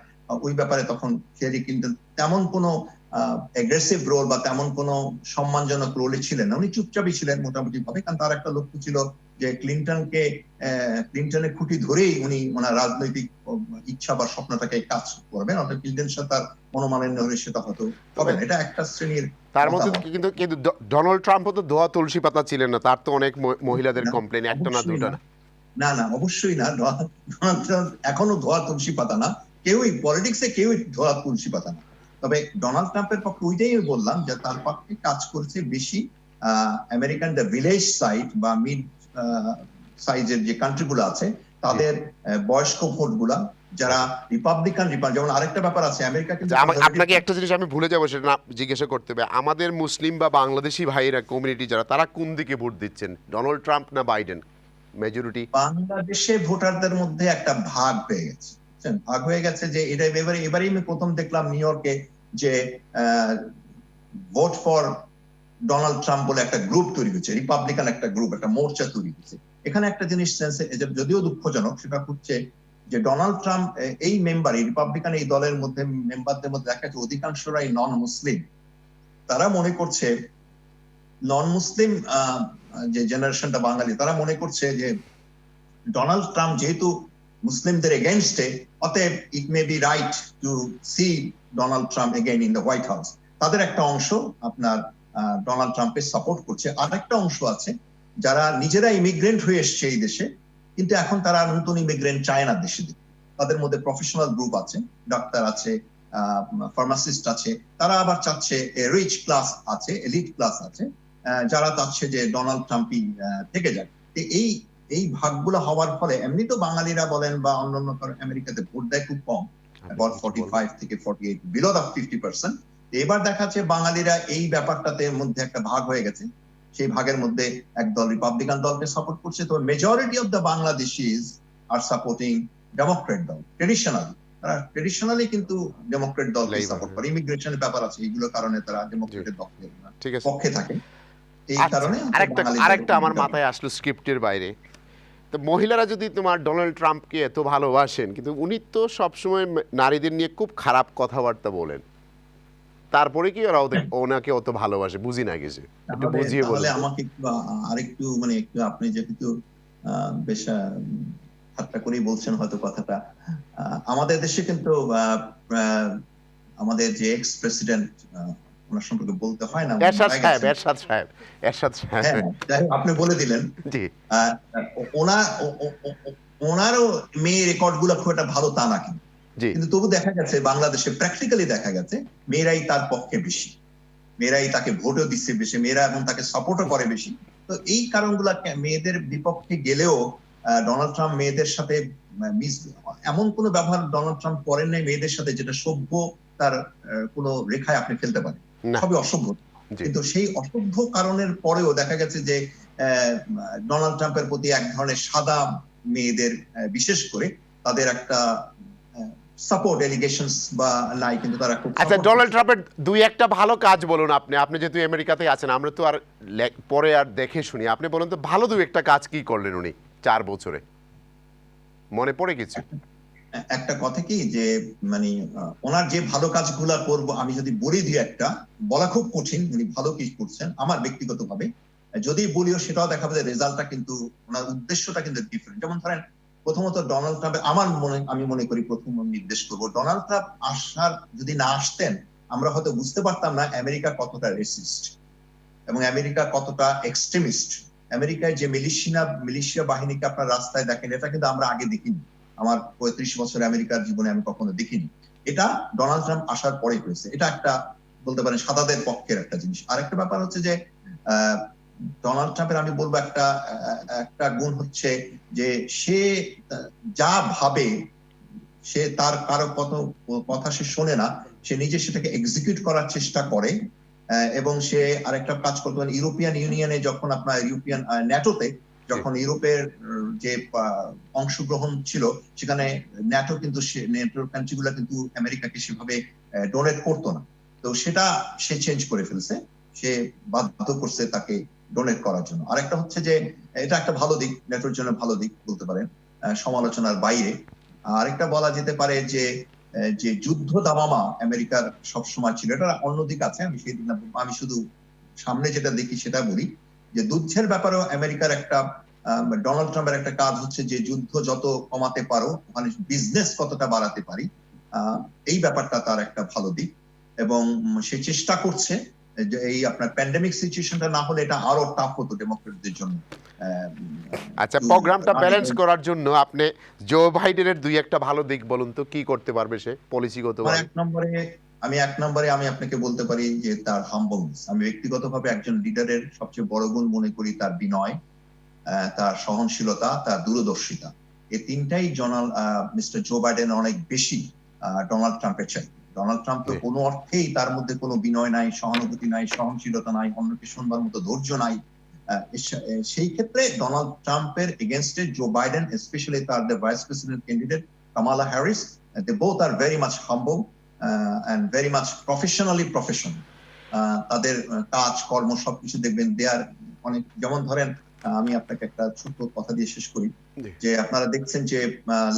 ওই ব্যাপারে তখন হিলারি ক্লিন্টন তেমন কোনো অ্যাগ্রেসিভ রোল বা তেমন কোনো সম্মানজনক রোলে ছিলেন না। উনি চুপচাপই ছিলেন মোটামুটি ভাবে, কারণ তার একটা লক্ষ্য ছিল যে ক্লিন্টনের খুঁটি ধরেই উনি ওনার রাজনৈতিক ইচ্ছা বা স্বপ্নটাকে কাজ করবেন। অর্থাৎ ক্লিন্টনের সাথে তার মনোমালিন্য হলে সেটা হয়তো হবে না। এটা একটা শ্রেণীর। তার মধ্যে কিন্তু ডোনাল্ড ট্রাম্পও তো ধোয়া তুলসী পাতা ছিলেন না, তার তো অনেক মহিলাদের কমপ্লেন, একটা না দুটো না। না না, অবশ্যই না। ডোনাল্ড ট্রাম্প এখনো ধোয়া তুলসী পাতা না, কেউই পলিটিক্সে কেউই ধোয়া তুলসী পাতা না। তবে ডোনাল্ড ট্রাম্পের পক্ষে ওইটাই বললাম যে তার পক্ষে কাজ করছে বেশি আমেরিকান দ্য ভিলেজ সাইড বা মিড সাইজের যে কান্ট্রিগুলো আছে, তাদের বয়স্ক ভোটগুলা যারা রিপাবলিকান, যেমন আরেকটা ব্যাপার আছে আমেরিকা কিন্তু। আপনাকে একটা জিনিস আমি ভুলে যাবো, সেটা জিজ্ঞাসা করতে হবে, আমাদের মুসলিম বা বাংলাদেশি ভাইয়েরা কমিউনিটি যারা, তারা কোন দিকে ভোট দিচ্ছেন, ডোনাল্ড ট্রাম্প না বাইডেন? মেজরিটি বাংলাদেশে ভোটারদের মধ্যে একটা ভাগ হয়ে গেছে, ভাগ হয়ে গেছে যে এটা এবারেই আমি প্রথম দেখলাম নিউ ইয়র্কে যে ভোট ফর ডোনাল্ড ট্রাম্প বলে একটা গ্রুপ তৈরি হচ্ছে, রিপাবলিকান একটা গ্রুপ, একটা মোর্চা তৈরি হচ্ছে। এখানে একটা জিনিস যদিও দুঃখজনক, সেটা হচ্ছে যে ডোনাল্ড ট্রাম্প এই মেম্বার, এই রিপাবলিকান এই দলের মধ্যে মেম্বারদের মধ্যে দেখা যাচ্ছে অধিকাংশরাই নন মুসলিম। তারা মনে করছে, নন মুসলিম যে জেনারেশনটা বাঙালি, তারা মনে করছে যে ডোনাল্ড ট্রাম্প যেহেতু মুসলিমদের এগেইনস্টে, অতএব it may be right to see Donald Trump again in the White House. তাদের একটা অংশ আপনার ডোনাল্ড ট্রাম্পের সাপোর্ট করছে। আর একটা অংশ আছে যারা নিজেরা ইমিগ্রেন্ট হয়ে এসছে এই দেশে, কিন্তু এখন তারা নতুন ইমিগ্রেন্ট চায় না দেশে। তাদের মধ্যে প্রফেশনাল গ্রুপ আছে, ডাক্তার আছে, ফার্মাসিস্ট আছে। তারা আবার চাচ্ছে রিচ ক্লাস আছে, এলিট ক্লাস আছে, যারা চাচ্ছে যে ডোনাল্ড ট্রাম্পই থেকে যায়। এই ভাগগুলো হওয়ার ফলে এমনি তো বাঙালিরা বলেন বা অন্যান্য আমেরিকাতে ভোট দেয় খুব কম, 45 থেকে 48, বিলো দ্য 50%। এবার দেখা যাচ্ছে বাঙালিরা এই ব্যাপারটাতে মধ্যে একটা ভাগ হয়ে গেছে। সেই ভাগের মধ্যে একদল রিপাবলিকান দলকে সাপোর্ট করছে, তো মেজরিটি অফ দ্য বাংলাদেশিজ আর সাপোর্টিং ডেমোক্রেট দল। ট্রেডিশনালি কিন্তু ডেমোক্রেট দলকে সাপোর্ট করে। ইমিগ্রেশনের ব্যাপার আছে, এইগুলোর কারণে তারা ডেমোক্রেটের পক্ষে থাকে। এই কারণে আরেকটা আমার মাথায় আসলো স্ক্রিপ্টের বাইরে, তো মহিলারা যদি তোমার ডোনাল্ড ট্রাম্পকে এত ভালোবাসেন, কিন্তু উনি তো সবসময় নারীদের নিয়ে খুব খারাপ কথাবার্তা বলেন, তারপরে কি ওরা ওনাকে অত ভালোবাসে? বুঝি না কিছু, একটু বুঝিয়ে বলুন। তাহলে আমাকে আরেকটু একটু আপনি যেহেতু বেশ ঠাট্টা করেই বলছেন হয়তো কথাটা, আমাদের দেশে কিন্তু আমাদের যে এক্স প্রেসিডেন্ট, ওনার সম্পর্কে বলতে হয় না, এরশাদ সাহেব, আপনি বলে দিলেন। ওনারও মেয়ে রেকর্ড গুলো খুব একটা ভালো তা না, কিন্তু তবু দেখা গেছে বাংলাদেশে প্র্যাকটিক্যালি দেখা গেছে মেয়েরাই তার পক্ষে বেশি, মেয়েরাই তাকে ভোটও দিচ্ছে বেশি, মেয়েরা এবং তাকে সাপোর্টও করে বেশি। তো এই কারণগুলো মেয়েদের বিপক্ষে গেলেও ডোনাল্ড ট্রাম্প মেয়েদের সাথে এমন কোনো ব্যবহার ডোনাল্ড ট্রাম্প করেন নাই মেয়েদের সাথে যেটা সভ্য তার কোনো রেখায় আপনি ফেলতে পারেন, সবই অসভ্য। কিন্তু সেই অসভ্য কারণের পরেও দেখা গেছে যে ডোনাল্ড ট্রাম্পের প্রতি এক ধরনের সাদা মেয়েদের বিশেষ করে তাদের একটা সাপোর্ট এলিগেশনস বা নাই, কিন্তু তারা খুব। আচ্ছা, ডোনাল্ড ট্রাম্পের দুই একটা ভালো কাজ বলুন আপনি যেহেতু আমেরিকাতে আছেন, আমরা তো আর পরে আর দেখে শুনি, আপনি বলুন তো ভালো দুই একটা কাজ কি করলেন উনি 4 বছরে, মনে পড়ে কিছু? একটা কথা কি যে ওনার যে ভালো কাজগুলা করবো আমি যদি বলি দুই একটা, বলা খুব কঠিন উনি ভালো কি করছেন। আমার ব্যক্তিগতভাবে যদি বলিও সেটাও দেখাবে যে রেজাল্টটা কিন্তু ওনার উদ্দেশ্যটা কিন্তু ডিফারেন্ট। যেমন ধরেন প্রথমত ডোনাল্ড ট্রাম্পের আমি মনে করি প্রথম নির্দেশ করবো, ডোনাল্ড ট্রাম্প যদি না আসতেন আমরা হয়তো বুঝতে পারতাম না আমেরিকা কতটা রেসিস্ট এবং আমেরিকা কতটা এক্সট্রিমিস্ট। আমেরিকায় যে মিলিশিয়া বাহিনীকে আপনার রাস্তায় দেখেন, এটা কিন্তু আমরা আগে দেখিনি। আমার 35 বছর আমেরিকার জীবনে আমি কখনো দেখিনি। এটা ডোনাল্ড ট্রাম্প আসার পরে হয়েছে। এটা একটা বলতে পারেন সাদাদের পক্ষের একটা জিনিস। আরেকটা ব্যাপার হচ্ছে যে ডোনাল্ড ট্রাম্পের আমি বলবো একটা গুণ হচ্ছে যে সে যা ভাবে সে তার কারো কথা সে শোনে না, সে নিজে সেটাকে এক্সিকিউট করার চেষ্টা করে। এবং সে আরেকটা কাজ করতে পারে ইউরোপিয়ান ইউনিয়নে, যখন আপনার ইউরোপিয়ান ন্যাটোতে যখন ইউরোপের যে অংশগ্রহণ ছিল, সেখানে ন্যাটো কিন্তু ন্যাটোর কান্ট্রিগুলো কিন্তু আমেরিকাকে সেভাবে ডোনেট করতো না। তো সেটা সে চেঞ্জ করে ফেলছে, সে বাধ্য করছে তাকে ডোনেট করার জন্য। আরেকটা হচ্ছে যে এটা একটা ভালো দিক, ন্যাটোর জন্য ভালো দিক বলতে পারেন, সমালোচনার বাইরে। আরেকটা বলা যেতে পারে যে যে যুদ্ধ দামামা আমেরিকার সবসময় ছিল, এটা অন্যদিক আছে, আমি শুধু সামনে যেটা দেখি সেটা বলি, যে যুদ্ধের ব্যাপারেও আমেরিকার একটা ডোনাল্ড ট্রাম্পের একটা কাজ হচ্ছে যে যুদ্ধ যত কমাতে পারো ওখানে বিজনেস কতটা বাড়াতে পারি, এই ব্যাপারটা তার একটা ভালো দিক। এবং সে চেষ্টা করছে যে এই আপনার প্যান্ডেমিক সিচুয়েশনটা না হলে এটা আরো টাফ হতো ডেমোক্রেটদের জন্য। আচ্ছা, প্রোগ্রামটা ব্যালেন্স করার জন্য আপনি জো বাইডেনের দুই একটা ভালো দিক বলুন তো, কি করতে পারবে সে পলিসিগত? এক নম্বরে আমি আপনাকে বলতে পারি যে তার হাম্বলনেস। আমি ব্যক্তিগতভাবে একজন লিডারের সবচেয়ে বড় গুণ মনে করি তার বিনয়, তার সহনশীলতা, তার দূরদর্শিতা। এই তিনটাই মিস্টার জো বাইডেন অনেক বেশি ডোনাল্ড ট্রাম্পের চাই। ডোনাল্ড ট্রাম্প তো কোনো অর্থেই তার মধ্যে কোনো বিনয় নাই, সহানুভূতি নাই, সহনশীলতা নাই, অন্যকে শুনবার মতো ধৈর্য নাই। সেই ক্ষেত্রে ডোনাল্ড ট্রাম্পের এগেনস্টে জো বাইডেন, স্পেশালি তার vice president candidate Kamala Harris, they both are very much humble and very much professional. তাদের কাজ কর্ম সবকিছু দেখবেন দে আর অনেক, যেমন ধরেন আমি আপনাকে একটা ছোট্ট কথা দিয়ে শেষ করি, যে আপনারা দেখছেন যে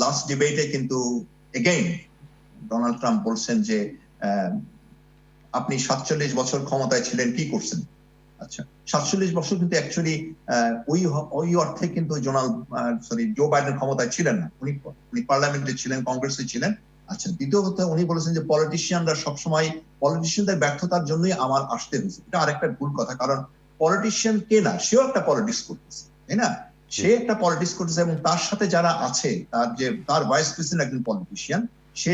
লাস্ট ডিবেটে কিন্তু এগেইন ডোনাল্ড ট্রাম্প বলছেন যে আপনি 47 বছর ক্ষমতায় ছিলেন, কি করছেন? আচ্ছা, 47 বছর কিন্তু অ্যাকচুয়ালি ওই অর্থে কিন্তু জো বাইডেন ক্ষমতায় ছিলেন না, উনি পার্লামেন্টে ছিলেন, কংগ্রেসে ছিলেন। আচ্ছা, দ্বিতীয় কথা উনি বলেছেন যে পলিটিশিয়ানরা সবসময় পলিটিশিয়ানদের ব্যর্থতার জন্যই আমার আসতে হয়েছে। এটা আরেকটা ভুল কথা, কারণ পলিটিশিয়ান কে না, সেও একটা পলিটিক্স করতেছে, তাই না? সে একটা পলিটিক্স করতেছে এবং তার সাথে যারা আছে, তার ভাইস প্রেসিডেন্ট একজন পলিটিশিয়ান, সে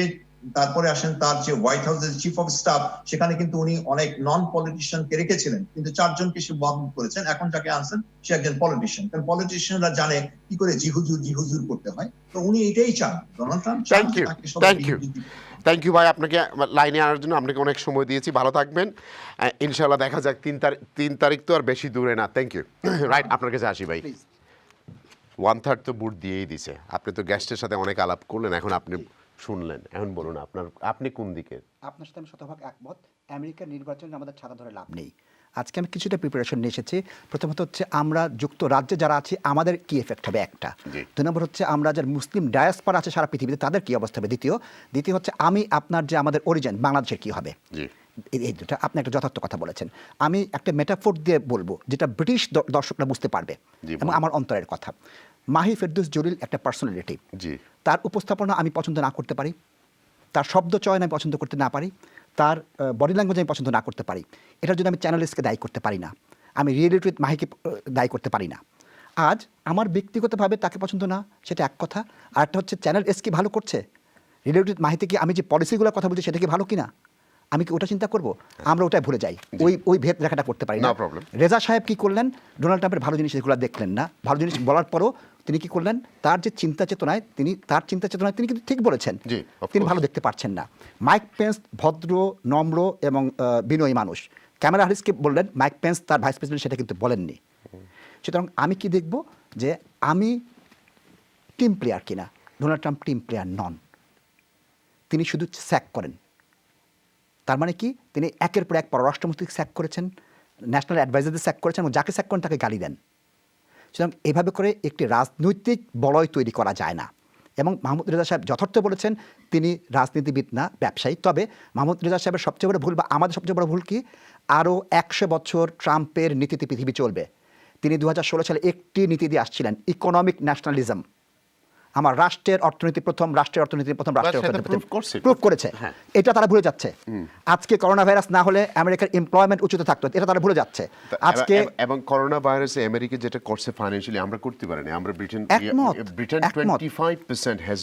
তারপরে আসেন তার যে হোয়াইট হাউসের চিফ অফ স্টাফ, সেখানে কিন্তু উনি অনেক নন পলিটিশিয়ানকে রেখেছিলেন, কিন্তু 4 জনকে সে বদল করেছেন। এখন যাকে আনছেন সে একজন পলিটিশিয়ান, কারণ পলিটিশিয়ানরা জানে কি করে জিহুজুর করতে হয়। তো উনি এটাই চান, ডোনাল্ড ট্রাম্প। থ্যাংক ইউ ভাই, আপনাকে লাইনে আনার জন্য আপনাকে অনেক সময় দিয়েছি। ভালো থাকবেন, ইনশাআল্লাহ দেখা যাক 3 তারিখ তো আর বেশি দূরে না। Thank you. রাইট, আপনার কাছে আসি ভাই। 1/3 তো বুট দিয়েই দিছে। আপনি তো গেস্টের সাথে অনেক আলাপ করলেন, এখন আপনি শুনলেন, এখন বলুন আপনি কোন দিকে? আপনার সাথে আমি শতভাগ একমত। আমেরিকার নির্বাচনে আমাদের ছাতা ধরে লাভ নেই। আজকে আমি কিছুটা প্রিপারেশন নিয়ে এসেছি। প্রথমত হচ্ছে আমরা যুক্তরাজ্যে যারা আছি আমাদের কি এফেক্ট হবে, একটা। 2 নম্বর হচ্ছে আমরা যারা মুসলিম ডায়াসপোরা আছে সারা পৃথিবীতে তাদের কি অবস্থা হবে, দ্বিতীয় হচ্ছে আপনার যে আমাদের অরিজিন বাংলাদেশের কি হবে। এই দুটা আপনি একটা যথার্থ কথা বলেছেন। আমি একটা মেটাফোর দিয়ে বলবো যেটা ব্রিটিশ দর্শকরা বুঝতে পারবে এবং আমার অন্তরের কথা। মাহি ফেরদৌস জলিল একটা পার্সোনালিটি, তার উপস্থাপনা আমি পছন্দ না করতে পারি, তার শব্দ চয়ন আমি পছন্দ করতে না পারি, তার বডি ল্যাঙ্গুয়েজ আমি পছন্দ না করতে পারি। এটার জন্য আমি চ্যানেলিস্টকে দায়ী করতে পারি না, আমি রিয়েলিটি মাহিকে দায়ী করতে পারি না। আজ আমার ব্যক্তিগতভাবে তাকে পছন্দ না, সেটা এক কথা। আর একটা হচ্ছে চ্যানেল এস কি ভালো করছে, রিয়েলিটি মাহিতে কি আমি যে পলিসিগুলোর কথা বলছি সেটা কি ভালো কিনা, আমি কি ওটা চিন্তা করব? আমরা ওটাই ভুলে যাই, ওই ভেদ রেখাটা করতে পারি না। রেজা সাহেব কি করলেন, ডোনাল্ড ট্রাম্পের ভালো জিনিস এগুলো দেখলেন না, ভালো জিনিস বলার পরও তিনি কি করলেন, তার যে চিন্তা চেতনায় তিনি কিন্তু ঠিক বলেছেন, তিনি ভালো দেখতে পারছেন না। মাইক পেন্স ভদ্র, নম্র এবং বিনয়ী মানুষ। ক্যামেরা হ্যারিসকে বললেন, মাইক পেন্স তার ভাইস প্রেসিডেন্ট সেটা কিন্তু বলেননি। সুতরাং আমি কি দেখব যে আমি টিম প্লেয়ার কিনা। ডোনাল্ড ট্রাম্প টিম প্লেয়ার নন, তিনি শুধু স্যাক করেন। তার মানে কি, তিনি একের পর এক পররাষ্ট্রমন্ত্রীকে স্যাক করেছেন, ন্যাশনাল অ্যাডভাইজারদের স্যাক করেছেন এবং যাকে স্যাক করেন তাকে গালি দেন। সুতরাং এভাবে করে একটি রাজনৈতিক বলয় তৈরি করা যায় না। এবং মাহমুদ রেজা সাহেব যথার্থ বলেছেন, তিনি রাজনীতিবিদ না, ব্যবসায়ী। তবে মাহমুদ রেজা সাহেবের সবচেয়ে বড় ভুল, বা আমাদের সবচেয়ে বড় ভুল কি, আরও 100 বছর ট্রাম্পের নীতিতে পৃথিবী চলবে। তিনি 2016 সালে একটি নীতি দিয়ে আসছিলেন, ইকোনমিক ন্যাশনালিজম। আমার রাষ্ট্রের অর্থনীতি প্রথম প্রুফ করেছে, এটা তারা ভুলে যাচ্ছে। আজকে করোনা ভাইরাস না হলে আমেরিকার এমপ্লয়মেন্ট উচ্চতে থাকতো, এটা তারা ভুলে যাচ্ছে আজকে। এবং করোনা ভাইরাসে আমেরিকা যেটা করছে ফাইন্যান্সিয়ালি আমরা করতে পারিনি। আমরা ব্রিটেন 25% হ্যাজ,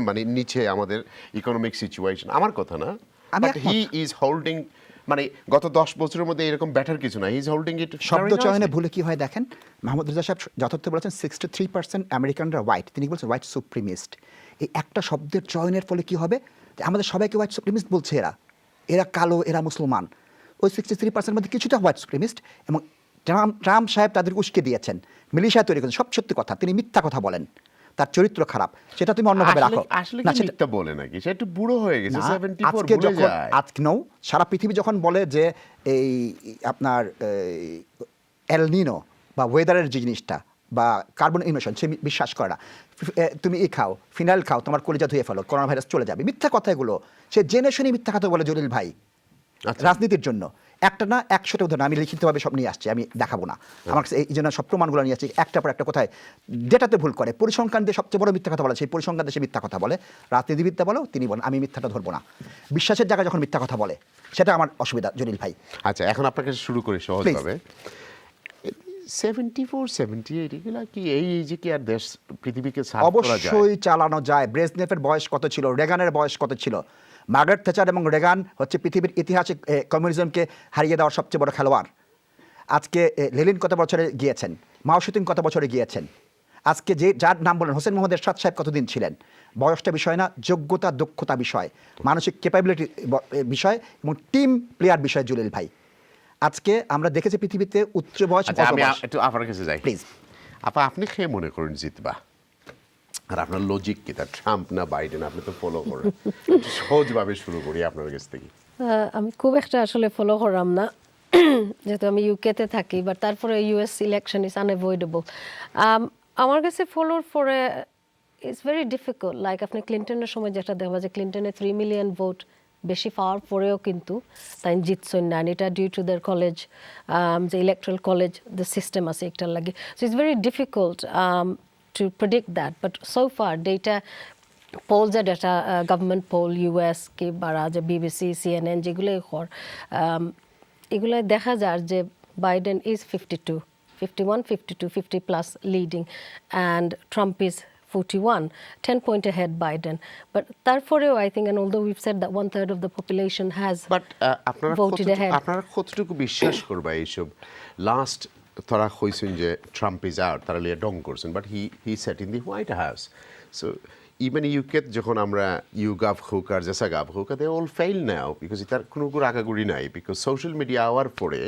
মানে নিচে আমাদের ইকোনমিক সিচুয়েশন। আমার কথা না, বাট হি ইজ হোল্ডিং, মানে গত 10 বছরের মধ্যে এরকম ব্যাটার কিছু না, হি ইজ হোল্ডিং ইট। শব্দ চয়নে ভুলে কি হয় দেখেন, মাহমুদ রেজা সাহেব যথার্থ বলেছেন 63% আমেরিকানরা হোয়াইট, তিনি বলছেন হোয়াইট সুপ্রিমিস্ট। এই একটা শব্দের চয়নের ফলে কি হবে যে আমাদের সবাইকে হোয়াইট সুপ্রিমিস্ট বলছে এরা কালো, এরা মুসলমান। ওই 63% মধ্যে কিছুটা হোয়াইট সুপ্রিমিস্ট, এবং ট্রাম্প সাহেব তাদেরকে উস্কে দিয়েছেন, মিলিশিয়া তৈরি করেছেন। সব সত্যি কথা, তিনি মিথ্যা কথা বলেন, তার চরিত্র খারাপ, সেটা তুমি অন্যভাবে রাখো। আসলে কি মিথ্যা বলে নাকি? সে একটু বুড়ো হয়ে গেছে, 74 আজকে ভুলে যখন যায়। আজকে নও, সারা পৃথিবী যখন বলে যে এই আপনার এল নিনো বা ওয়েদারের যে জিনিসটা বা কার্বন ইমিশন, সে বিশ্বাস করে না। তুমি খাও, ফিনাইল খাও, তোমার কলিজা ধুয়ে ফেলো, করোনা ভাইরাস চলে যাবে। মিথ্যা কথা এগুলো, সে জেনে শুনে মিথ্যা কথা বলে জলিল ভাই, রাজনীতির জন্য। একটা না 100টা উদাহরণ আমি লিখিতভাবে সব নিয়ে আসছি, আমি দেখাবো না। আমার কাছে এই জন্য সব প্রমাণগুলো নিয়ে আসছি, একটা পর একটা কোথায় ডেটাতে ভুল করে। পরিসংখ্যান দিয়ে সবচেয়ে বড় মিথ্যা কথা বলে, সেই পরিসংখ্যান দিয়ে সে মিথ্যা কথা বলে। রাজনীতিবিদ্যা বলো, তিনি বলেন আমি মিথ্যাটা ধরবো না। বিশ্বাসের জায়গায় যখন মিথ্যা কথা বলে, সেটা আমার অসুবিধা জলিল ভাই। আচ্ছা, এখন আপনার কাছে শুরু করি সহজভাবে। 74, 78 এগুলা কি এই যে কি আর দেশ পৃথিবীকে সার্ভ করা যায়? অবশ্যই চালানো যায়। ব্রেজনেভের বয়স কত ছিল, রেগানের বয়স কত ছিল? মার্গারেট থ্যাচার এবং রেগান হচ্ছে পৃথিবীর ইতিহাসে কমিউনিজমকে হারিয়ে দেওয়ার সবচেয়ে বড় খেলোয়াড়। আজকে লেনিন কত বছরে গিয়েছেন, মাও সেতুং কত বছরে গিয়েছেন। আজকে যার নাম বলেন হোসেন মোহাম্মদ এরশাদ সাহেব কতদিন ছিলেন। বয়সটা বিষয় না, যোগ্যতা দক্ষতা বিষয়, মানসিক ক্যাপাবিলিটি বিষয়, এবং টিম প্লেয়ার বিষয় জলিল ভাই। আজকে আমরা দেখেছি পৃথিবীতে উচ্চ বয়স। আমি একটু আপনার কাছে যাই প্লিজ। আপনি খেয়ে মনে করেন জিতবা, আর আপনার লজিক কি, তার ট্রাম্প না বাইডেন? আপনি তো ফলো করেন, সহজভাবে শুরু করি আপনার কাছ থেকে। আমি খুব একটা আসলে ফলো করাম না, যেহেতু আমি ইউকেতে থাকি, বাট তারপরে ইউএস ইলেকশন ইজ আনএভয়েডেবল। আমার কাছে ফলোর পরে ইটস ভেরি ডিফিকাল্ট। লাইক আপনি ক্লিন্টনের সময় যেটা দেখবা যে ক্লিন্টনের 3 মিলিয়ন ভোট বেশি পাওয়ার পরেও কিন্তু তাই জিতছেন না, এটা ডিউ টু দেয়ার কলেজ, যে ইলেকট্রাল কলেজ দ্য সিস্টেম আছে একটার লাগে। So it's very difficult to predict that, but so far data polls are data government poll US ke bara je BBC CNN যেগুলো এগুলো দেখা যায় যে Biden is 51 52 50 plus leading and Trump is 41, 10 point ahead Biden. But তারপরেও I think, and although we've said that 1/3 of the population has voted ahead, আপনারা কতটুকু বিশ্বাস করবা এইসব? লাস্ট তারা কইছেন যে ট্রাম্প ইজ আউট, তারা লিয়ে ডং করছেন, but he set in the White House. So even UK যখন আমরা গাভ হোক আর জেসা গাভ হোক, they all fail now because তার কোনো আগাগুড়ি নাই, বিকজ সোশ্যাল মিডিয়া আওয়ার পরে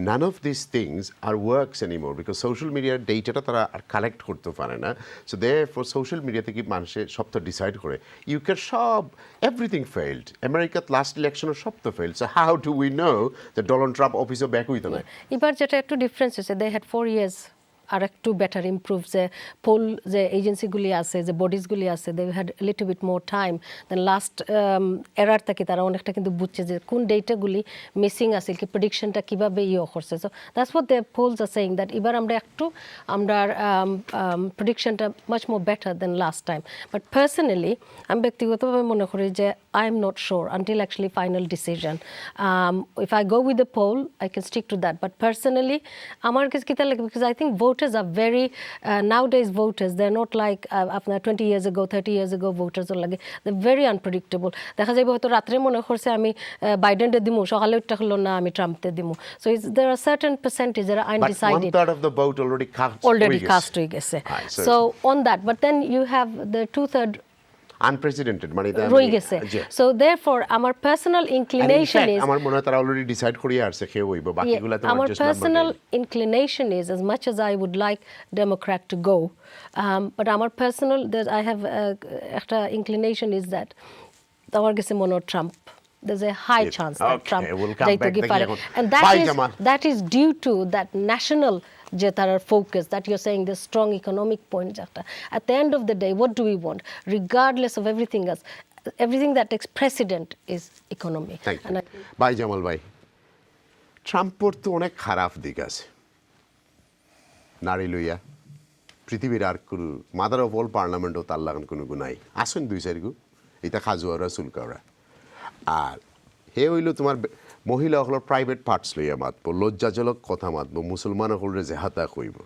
none of this things are works anymore, because social মিডিয়ার ডেটাটা তারা আর কালেক্ট করতে পারে না। So they for social media থেকে মানুষের সব তো ডিসাইড করে। ইউকের সব এভরিথিং ফেইল্ড, আমেরিকার লাস্ট ইলেকশনের সব তো failed. So how do we know যে ডোনাল্ড ট্রাম্প অফিসে ব্যাক হইতো না? এবার যেটা একটু ডিফারেন্স হচ্ছে, দে হ্যাড 4 years আর একটু বেটার ইমপ্রুভ, যে পোল যে এজেন্সিগুলি আছে, যে বডিজগুলি আছে, they had little bit more time than last era থেকে। তারা অনেকটা কিন্তু বুঝছে যে কোন ডেটাগুলি মিসিং আছে, কি প্রেডিকশনটা কীভাবে করছে। So that's what the polls are saying, that এবার আমরা প্রেডিকশনটা much more better than last time. But personally আমি ব্যক্তিগতভাবে মনে করি যে I am not sure until actually final decision. If I go with the poll, I can stick to that. But personally, আমার কাছে কিতা লাগে, because I think voters are very nowadays voters, they're not like 20 years ago, 30 years ago voters are লাগে, they're very unpredictable. দেখা যাবে হয়তো রাত্রে মনে করছে আমি বাইডেনকে দিমু, সকালে উঠতে হলো না আমি ট্রাম্পকে দিমু। So there are certain percentage that are undecided. But 1/3 of the vote already cast হয়ে গেছে. So on that, but then you have the 2/3 unprecedented মানে রয়ে গেছে। So therefore আমার personal inclination is, আমার মনে হয় তারা অলরেডি ডিসাইড করিয়ে আসছে কেউ হইব, বাকিগুলা তো আমার personal inclination is, as much as I would like Democrat to go, but আমার personal that I have একটা inclination is that আমার কাছে মনে হয় Trump, there's a high chance that Trump যাইতে গিয়ে পারে, and that is due to that national যে তার focus that you're saying, the strong economic point যেটা at the end of the day what do we want, regardless of everything else, everything that takes precedent is economy. ভাই জামাল ভাই, ট্রাম্পর তো অনেক খারাপ দিক আছে, নারী লইয়া পৃথিবীর আর কোনো মাদার অফ অল পার্লামেন্টও তার লাগান কোনো গুণাই আসুন 2-4 গু, এটা খাজুয়ারা চুলকাওরা। আর হে হইল তোমার মহিলা সকলের প্রাইভেট পার্টস লইয়া মাতব, লজ্জাজনক কথা মাতব, মুসলমান সকলরে জেহাতা কইব,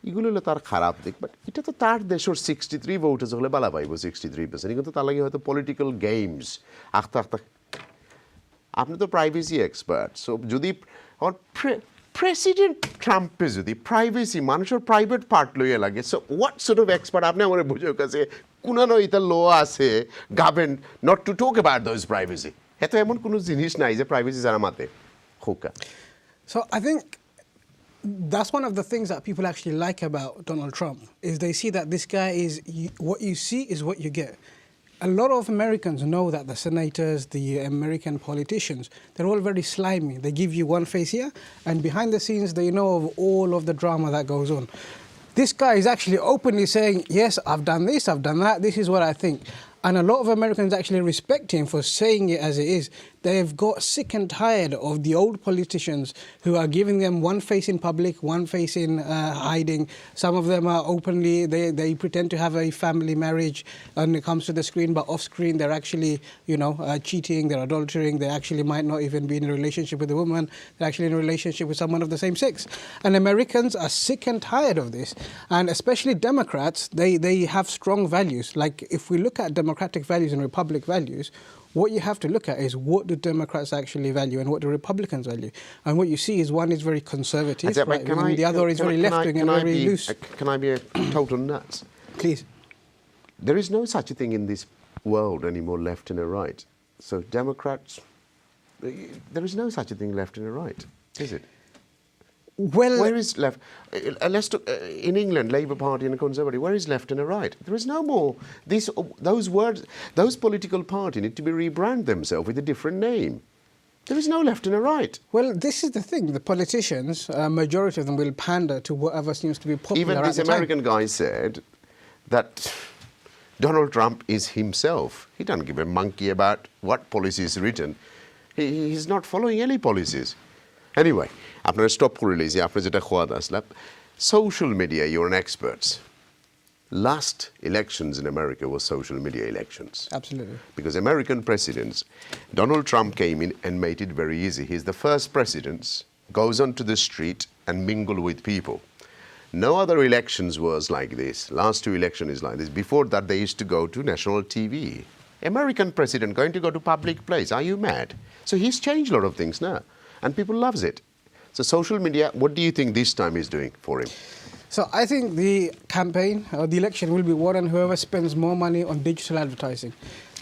এগুলো হলো তার খারাপ দিক। বাট এটা তো তার দেশের 63 ভোটার্স হলে বালা পাইব, 63%, কিন্তু তার লাগে হয়তো পলিটিক্যাল গেমস আখতা আখতা। আপনি তো প্রাইভেসি এক্সপার্ট, সো যদি প্রেসিডেন্ট ট্রাম্পে যদি প্রাইভেসি মানুষের প্রাইভেট পার্ট লইয়া লাগে, so what sort of expert আপনি আমার বুঝে কাছে কুনানো এটা ল আছে government not to talk about those privacy এত এমন কোনো জিনিস নাই যে প্রাইভেসি যারা মাতে হোকা So I think that's one of the things that people actually like about Donald Trump is they see that this guy is what you see is what you get. A lot of Americans know that the senators, the American politicians, they're all very slimy. They give you one face here, and behind the scenes, they know of all of the drama that goes on. This guy is actually openly saying, yes, I've done this, I've done that, this is what I think. And a lot of Americans actually respect him for saying it as it is. They've got sick and tired of the old politicians who are giving them one face in public, one face in hiding. Some of them are openly, they pretend to have a family marriage when it comes to the screen, but off screen they're actually, cheating, they're adultering, they actually might not even be in a relationship with a woman, they're actually in a relationship with someone of the same sex. And Americans are sick and tired of this. And especially Democrats, they have strong values. Like if we look at democratic values and republic values, what you have to look at is what do Democrats actually value and what do Republicans value. And what you see is one is very conservative, and the other is very left-wing and very loose. Can I be a total nuts? Please. There is no such a thing in this world anymore, left and a right. So Democrats, there is no such a thing left and a right, is it? Well, where is left? Let's talk, in England, Labour Party and a Conservative. Where is left and a right? There is no more. Those words, those political parties need to be rebrand themselves with a different name. There is no left and a right. Well, this is the thing. The politicians, majority of them, will pander to whatever seems to be popular. Even this American guy said that Donald Trump is himself. He doesn't give a monkey about what policy is written. He's not following any policies. Anyway, আপনারা স্টপ করে লিয়েছি আপনি যেটা খোয়াদ আসলাম social media, you're an expert. Last elections in America were social media elections. Absolutely. Because American presidents, Donald Trump came in and made it very easy. He's the first president, goes onto the street and mingle with people. No other elections was like this. Last two elections is like this. Before that, they used to go to national TV. American president going to go to public place. Are you mad? So he's changed a lot of things now. And people loves it. So social media, what do you think this time is doing for him? So I think the campaign or the election will be won on whoever spends more money on digital advertising.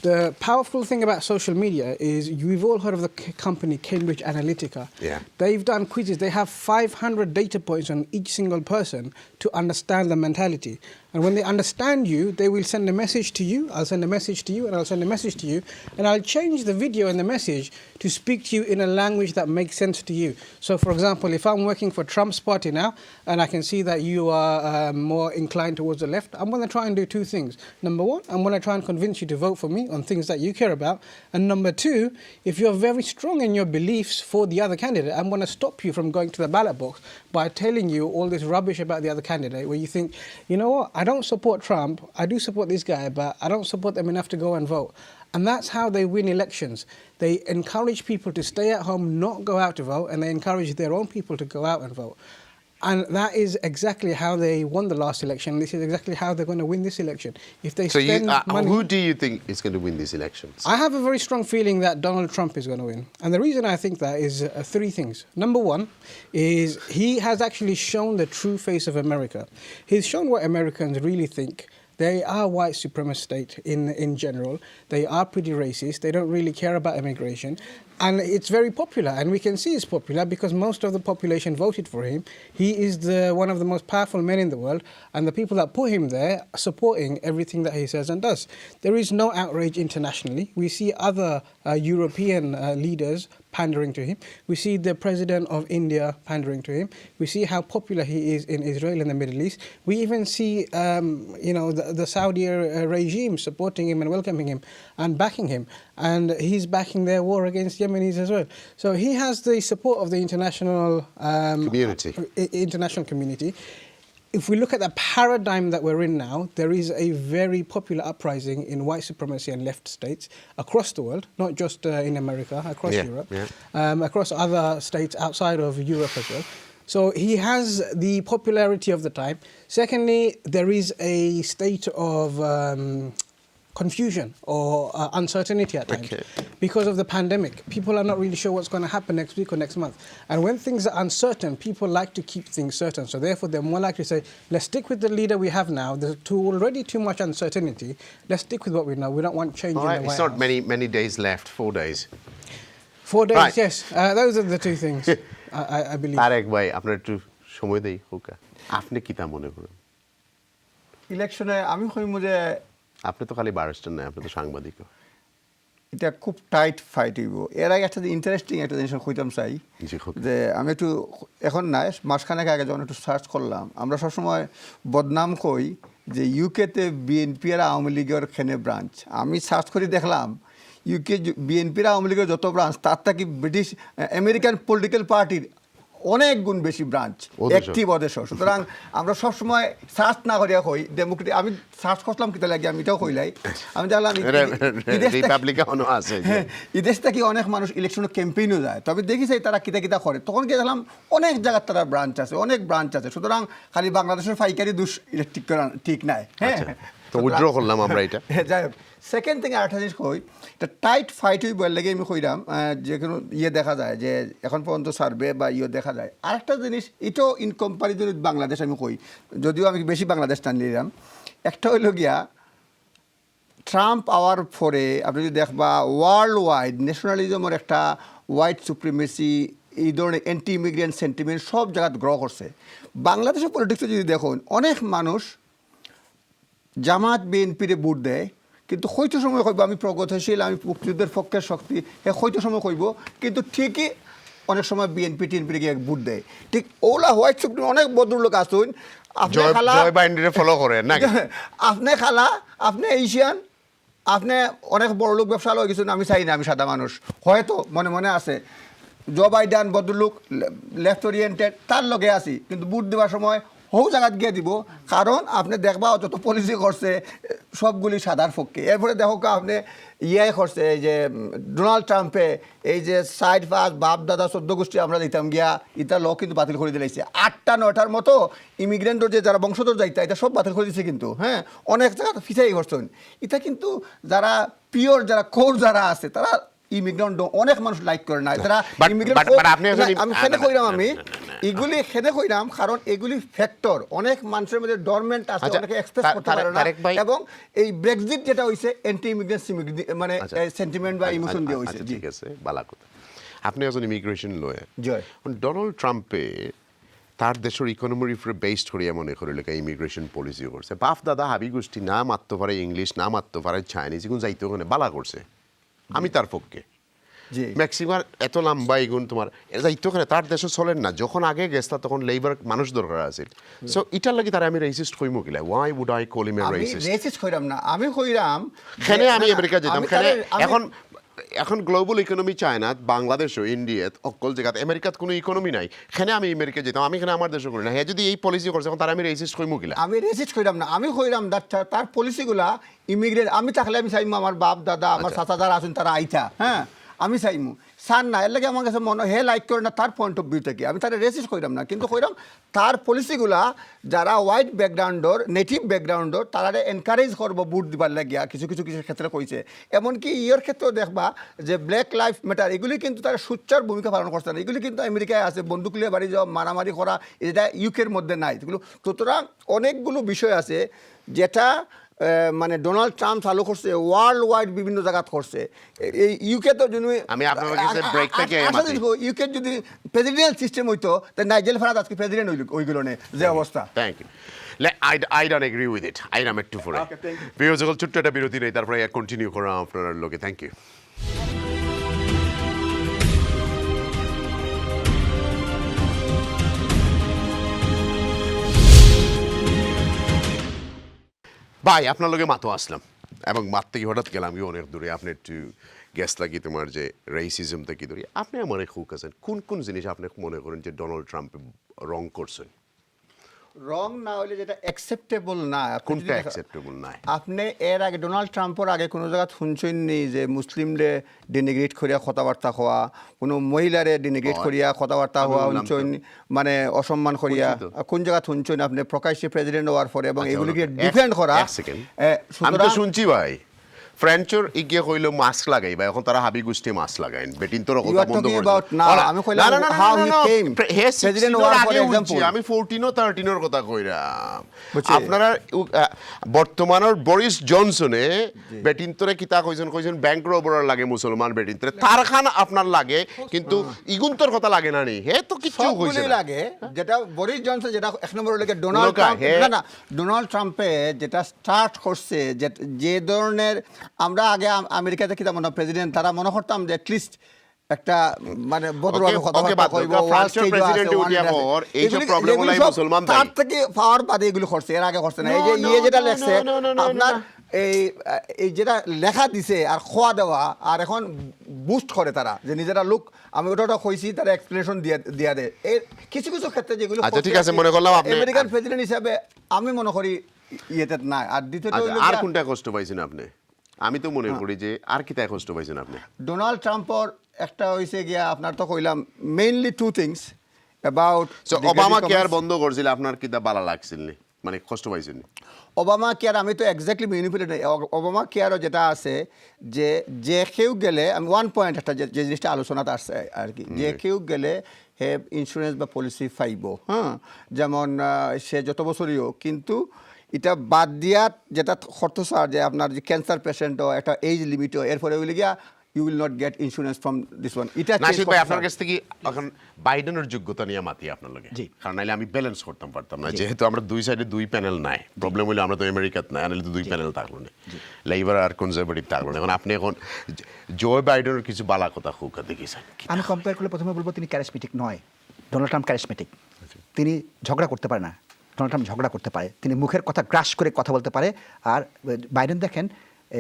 The powerful thing about social media is we've all heard of the company Cambridge Analytica. Yeah. They've done quizzes. They have 500 data points on each single person to understand the mentality. And when they understand you, they will send a message to you, I'll send a message to you, and I'll send a message to you, and I'll change the video and the message to speak to you in a language that makes sense to you. So, for example, if I'm working for Trump's party now, and I can see that you are more inclined towards the left, I'm going to try and do two things. Number one, I'm going to try and convince you to vote for me on things that you care about. And number two, if you're very strong in your beliefs for the other candidate, I'm going to stop you from going to the ballot box by telling you all this rubbish about the other candidate where you think, you know what, I don't support Trump, I do support this guy, but I don't support them enough to go and vote. And that's how they win elections. They encourage people to stay at home, not go out to vote, and they encourage their own people to go out and vote. And that is exactly how they won the last election. This is exactly how they're going to win this election. If they spend money... Who do you think is going to win these elections? I have a very strong feeling that Donald Trump is going to win. And the reason I think that is three things. Number one is he has actually shown the true face of America. He's shown what Americans really think. They are white supremacist state in general. They are pretty racist. They don't really care about immigration. And it's very popular, and we can see it's popular because most of the population voted for him. He is one of the most powerful men in the world, and the people that put him there are supporting everything that he says and does. There is no outrage internationally. We see other European leaders pandering to him. We see the president of India pandering to him. We see how popular he is in Israel and the Middle East. We even see, the Saudi regime supporting him and welcoming him and backing him. And he's backing their war against Yemenis as well. So he has the support of the international community. If we look at the paradigm that we're in now, there is a very popular uprising in white supremacy and left states across the world, not just in America, across Europe, across other states outside of Europe as well. So he has the popularity of the time. Secondly, there is a state of confusion or uncertainty at times because of the pandemic. People are not really sure what's going to happen next week or next month. And when things are uncertain, people like to keep things certain. So therefore, they're more likely to say, let's stick with the leader we have now. There's already too much uncertainty. Let's stick with what we know. We don't want change in the White It's not House. many days left, 4 days. 4 days, Right. yes. Those are the two things, I believe. Tarique ভাই আপনার একটু সময় দেই হোক, আপনি কি তা মনে করেন? ইলেকশনে আমি কইমু যে আপনি তো খালি ব্যারিস্টার না, আপনি তো সাংবাদিক। এটা খুব টাইট ফাইট হইব। এর আগে একটা ইন্টারেস্টিং একটা জিনিস কইতাম চাই যে আমি একটু এখন নাই মাসখানেক আগে যখন একটু সার্চ করলাম, আমরা সবসময় বদনাম কই যে ইউকেতে বিএনপি আর আওয়ামী লীগের খেনে ব্রাঞ্চ। আমি সার্চ করে দেখলাম ইউকে বিএনপির আওয়ামী লীগের যত ব্রাঞ্চ তার থেকে ব্রিটিশ আমেরিকান পলিটিক্যাল পার্টির অনেক গুণ বেশি ব্রাঞ্চ অ্যাক্টিভ ওদেশ। সুতরাং আমরা সবসময় সার্চ না করিয়া কই ডেমোক্রেটিক। আমি সার্চ করলাম কিতা লাগে আমি এটাও কইলাই, আমি দেখলাম এই দেশ থেকে অনেক মানুষ ইলেকশনে ক্যাম্পেইনও যায়, তবে দেখি চাই তারা কিতা কিতা করে। তখন গিয়ে দেখলাম অনেক জায়গার তারা ব্রাঞ্চ আছে, অনেক ব্রাঞ্চ আছে। সুতরাং খালি বাংলাদেশের ফাইকারি দুষ ঠিক করা ঠিক নাই। হ্যাঁ, তো উইথড্র করলাম আমরা এটা। যাই হোক, সেকেন্ড থিং আরেকটা জিনিস কই, এটা টাইট ফাইট হই বল লাগে আমি কইরাম যে কোনো দেখা যায় যে এখন পর্যন্ত সার্ভে বা দেখা যায়। আরেকটা জিনিস এটাও ইন কম্পারিজন উইথ বাংলাদেশ আমি কই, যদিও আমি বেশি বাংলাদেশ টান নিলাম। একটা হইল গিয়া ট্রাম্প আওয়ার পরে আপনি যদি দেখবা ওয়ার্ল্ড ওয়াইড ন্যাশনালিজমের একটা হোয়াইট সুপ্রিমেসি, এই ধরনের অ্যান্টি ইমিগ্রেন্ট সেন্টিমেন্ট সব জায়গায় গ্রো করছে। বাংলাদেশের পলিটিক্সে যদি দেখুন অনেক মানুষ জামাত বিএনপিরে ভোট দেয়, কিন্তু হয়তো সময় কইব আমি প্রগতিশীল, আমি মুক্তিযুদ্ধের পক্ষের শক্তি, হয়তো সময় কইব, কিন্তু ঠিকই অনেক সময় বিএনপি টিএনপি গিয়ে ভোট দেয়। ঠিক ওলা হোয়াইট সুপ্রিম অনেক ভদ্রলোক আসুন, আপনি খালা ফলো করেন না, আপনি খালা, আপনি এশিয়ান, আপনি অনেক বড় লোক ব্যবসা হয়ে গেছেন, আমি চাই না, আমি সাদা মানুষ। হয়তো মনে মনে আছে জো বাইডেন ভদ্রলোক লেফট ওরিয়েন্টেড, তার লগে আছি, কিন্তু ভোট দেওয়ার সময় হৌ জায়গাত গিয়ে দিব, কারণ আপনি দেখবা যত পলিসি করছে সবগুলি সাদার পক্ষে। এরপরে দেখো আপনি করছে এই যে ডোনাল্ড ট্রাম্পে এই যে সাইড পাস বাপ দাদা 14 গোষ্ঠী আমরা দিতাম গিয়া, ইটা ল কিন্তু বাতিল করে দিলাইছে। 8টা 9টার মতো ইমিগ্রেন্টর যে যারা বংশধর যাইতা এটা সব বাতিল করে দিচ্ছে কিন্তু। হ্যাঁ, অনেক জায়গা ফিচাই করছেন। এটা কিন্তু যারা পিওর যারা কোর যারা আছে তারা ইমিগ্রেন্ট অনেক মানুষ লাইক করে না। তারা আমি খেনে কইরাম, আমি এগুলি খেনে কইরাম কারণ এগুলি ফ্যাক্টর অনেক মানুষের মধ্যে ডরমেন্ট আছে, অনেকে এক্সপ্রেস করতে পারে না। এবং এই ব্রেক্সিট যেটা হইছে অ্যান্টি ইমিগ্রেন্ট মানে সেন্টিমেন্ট বা ইমোশন দিয়ে হইছে। ঠিক আছে, ভালো কথা। আপনি একজন ইমিগ্রেশন লয়ার, ডোনাল্ড ট্রাম্পে তার দেশের ইকোনমির উপরে বেসড করিয়া মনে করিল ইমিগ্রেশন পলিসি করছে। বাপ দাদা হাবি গোষ্ঠী না মারতে পারে ইংলিশ, না মারতে পারে চাইনিজ, এগুলো যাইতে ওখানে বালা করছে। আমি তার পক্ষে ম্যাক্সিমাম এত লম্বা এগুন তোমার যাইতো ওখানে তার দেশে চলেন না। যখন আগে গেছলা তখন লেবার মানুষ দরকার আছে। সো এটার লাগি তারা আমি রেসিস্ট কইমু কিলা, why would I call him a racist? Racist কইরাম না, আমি কইরাম খেনে আমি আমেরিকা যেতাম, খেনে এখন গ্লোবাল ইকোনমি চায়না, বাংলাদেশও ইন্ডিয়াত অকল জায়গাত, আমেরিকাত কোনো ইকোনমি নাই, খেনে আমি আমেরিকা যেতাম, আমি এখানে আমার দেশে করি না। হ্যাঁ, যদি এই পলিসি করছে তখন তারা আমি রেসিস্ট কইমু কিলা? আমি রেসিস্ট কইরাম না, আমি কইরাম তার পলিসিগুলা ইমিগ্রেন্ট আমি থাকলে আমি চাইমু আমার বাপ দাদা আমার চাচা যারা আছেন তারা আইতা, হ্যাঁ আমি চাইমু সার না। এর লাগে আমার কাছে মনে হে লাইক করে না তার পয়েন্ট অফ ভিউ থেকে, আমি তারা রেসিস্ট কইরাম না, কিন্তু কইরাম তার পলিসিগুলা যারা হোয়াইট ব্যাকগ্রাউন্ডর নেটিভ ব্যাকগ্রাউন্ডর তারা এনকারেজ করবো ভোট দিবার লাগিয়া কিছু কিছু কিছু ক্ষেত্রে কইছে। এমনকি ইয়ের ক্ষেত্রেও দেখবা যে ব্ল্যাক লাইফ ম্যাটার এগুলি কিন্তু তারা সুচ্চার ভূমিকা পালন করছে না। এগুলি কিন্তু আমেরিকায় আছে, বন্দুক লিয়ে বাড়ি যাওয়া, মারামারি করা, এটা ইউকের মধ্যে নাই। এগুলো সুতরাং অনেকগুলো বিষয় আছে যেটা মানে ডোনাল্ড ট্রাম্প চালু করছে, ওয়ার্ল্ড ওয়াইড বিভিন্ন জায়গাত করছে। এই ইউকে তো যদি ইউকে যদি প্রেসিডেন্ট সিস্টেম হইতো তাহলে নাইজেল ফারাজ আজকে প্রেসিডেন্ট ওইগুলো নেই যে অবস্থা। Thank you. I don't agree with it. I am একটু পরে ভিডিও যখন ছোট্ট একটা বিরতি নেই, তারপরে কন্টিনিউ করা আপনার লোকে। Thank you. ভাই আপনার লোকে মাতো আসলাম এবং মাত থেকে হঠাৎ গেলাম কি অনেক দূরে। আপনি একটু গ্যাস লাগি তোমার যে রেসিজম থেকে দূরে, আপনি আমার খুব আছেন কোন কোন জিনিস আপনি মনে করেন যে ডোনাল্ড ট্রাম্প রং করছেন? রং না হলে যেটা অ্যাকসেপ্টেবল না, কোনটা অ্যাকসেপ্টেবল না? আপনি এর আগে ডোনাল্ড ট্রাম্পের আগে কোনো জায়গা শুনছেন নি যে মুসলিমরে ডিনিগ্রেট করিয়া কথাবার্তা হওয়া, কোনো মহিলারে ডিনিগ্রেট করিয়া কথাবার্তা হওয়া শুনছেন, মানে অসম্মান করিয়া? কোন জায়গা শুনছেন আপনি প্রকাশ্যে প্রেসিডেন্ট হওয়ার পরে এবং এগুলিকে ডিফেন্ড করা? আমি তো শুনছি ভাই, ফ্রেঞ্চর ইগে কইলো মাস্ক লাগাই বা এখন তারা হাবি গোষ্ঠী মাস্ক লাগাইন বেটিন তোর You কথা are বন্ধ talking করে about now. আমি কইলাম how he came. President war, for example. আমি 14 ও 13 এর কথা কইরা বুঝছি। আপনারা বর্তমানের বরিস জনসনে বেটিন তোরে কিতা কইছেন ব্যাংক রোবরার লাগে মুসলমান বেটিন তোরে তার খান আপনার লাগে কিন্তু ইগুন্তর কথা লাগে না নি হে তো কিছু কইছে সবগুলোই না। লাগে যেটা বরিস জনসন যেটা এক নম্বর লাগে ডোনাল্ড লোকা, ট্রাম্প হ্যাঁ। না ডোনাল্ড ট্রাম্পে যেটা স্টার্ট করছে যে ধরনের আমরা আগে আমেরিকাতে কি মনে প্রেসিডেন্ট তারা মনে করতাম যে অ্যাটলিস্ট একটা মানে বদরভাবে কথাবার্তা কইব ওয়াল স্টেজ এইসব প্রবলেম হলাই মুসলমান তার থেকে পাওয়ার বাদে এগুলো করছে এর আগে করছে না এই যে যেটা লেখছে আপনার এই যেটা লেখা দিছে আর খোয়া দেওয়া আর এখন বুস্ট করে তারা যে নিজেরা লোক আমি ওটা কইছি তারা এক্সপ্লেনেশন দিয়া দেয় এর কিছু কিছু ক্ষেত্রে যেগুলো আচ্ছা ঠিক আছে মনে করলাম আপনি আমেরিকান প্রেসিডেন্ট হিসাবে আমি মনে করি ইয়েতে না আর দ্বিতীয়টা হলো আর কোনটা কষ্ট পাইছেন আপনি আমি তো মনে করি যে আর কিতা কষ্ট পাইছেন আপনি ডোনাল্ড ট্রাম্পর একটা হইছে গিয়া আপনার তো কইলাম mainly two things about so Obamacare বন্ধ করছিল আপনার কিতা ভালো লাগছিল নি মানে কষ্ট পাইছেন ওবামা কেয়ার আমি তো এক্স্যাক্টলি ম্যানিপুলেট ওবামা কেয়ারও যেটা আছে যে কেউ গেলে আমি ওয়ান পয়েন্ট একটা যে জিনিসটা আলোচনাতে আসছে আর কি যে কেউ গেলে হে ইন্স্যুরেন্স বা পলিসি পাইব হ্যাঁ যেমন সে যত বছরই হোক কিন্তু এটা বাদ দিয়া যেটা খরচ আর যে আপনার যে ক্যান্সার পেশেন্টও একটা এজ লিমিটও এরপরে হইলে গিয়া you will not get insurance from this one এটা নাশিদ ভাই আপনার কাছ থেকে এখন বাইডেনের যোগ্যতা নিয়ে মাতি আপনার লাগে জি। কারণ নাইলে আমি ব্যালেন্স করতাম পারতাম না যেহেতু আমরা দুই সাইডে দুই প্যানেল নাই প্রবলেম হইলে আমরা তো আমেরিকাত নাই নাইলে তো দুই প্যানেল থাকলো না লেবার আর কনজারভেটিভ থাকলো না এখন আপনি এখন জো বাইডেনের কিছু বালা কথা খুব দেখেছেন আমি কম্পেয়ার করলে প্রথমে বলবো তিনি ক্যারিসমেটিক নয় ডোনাল্ড ট্রাম্প ক্যারিসমেটিক তিনি ঝগড়া করতে পারে না ডোনাল্ড ট্রাম্প ঝগড়া করতে পারে তিনি মুখের কথা গ্রাস করে কথা বলতে পারে আর বাইডেন দেখেন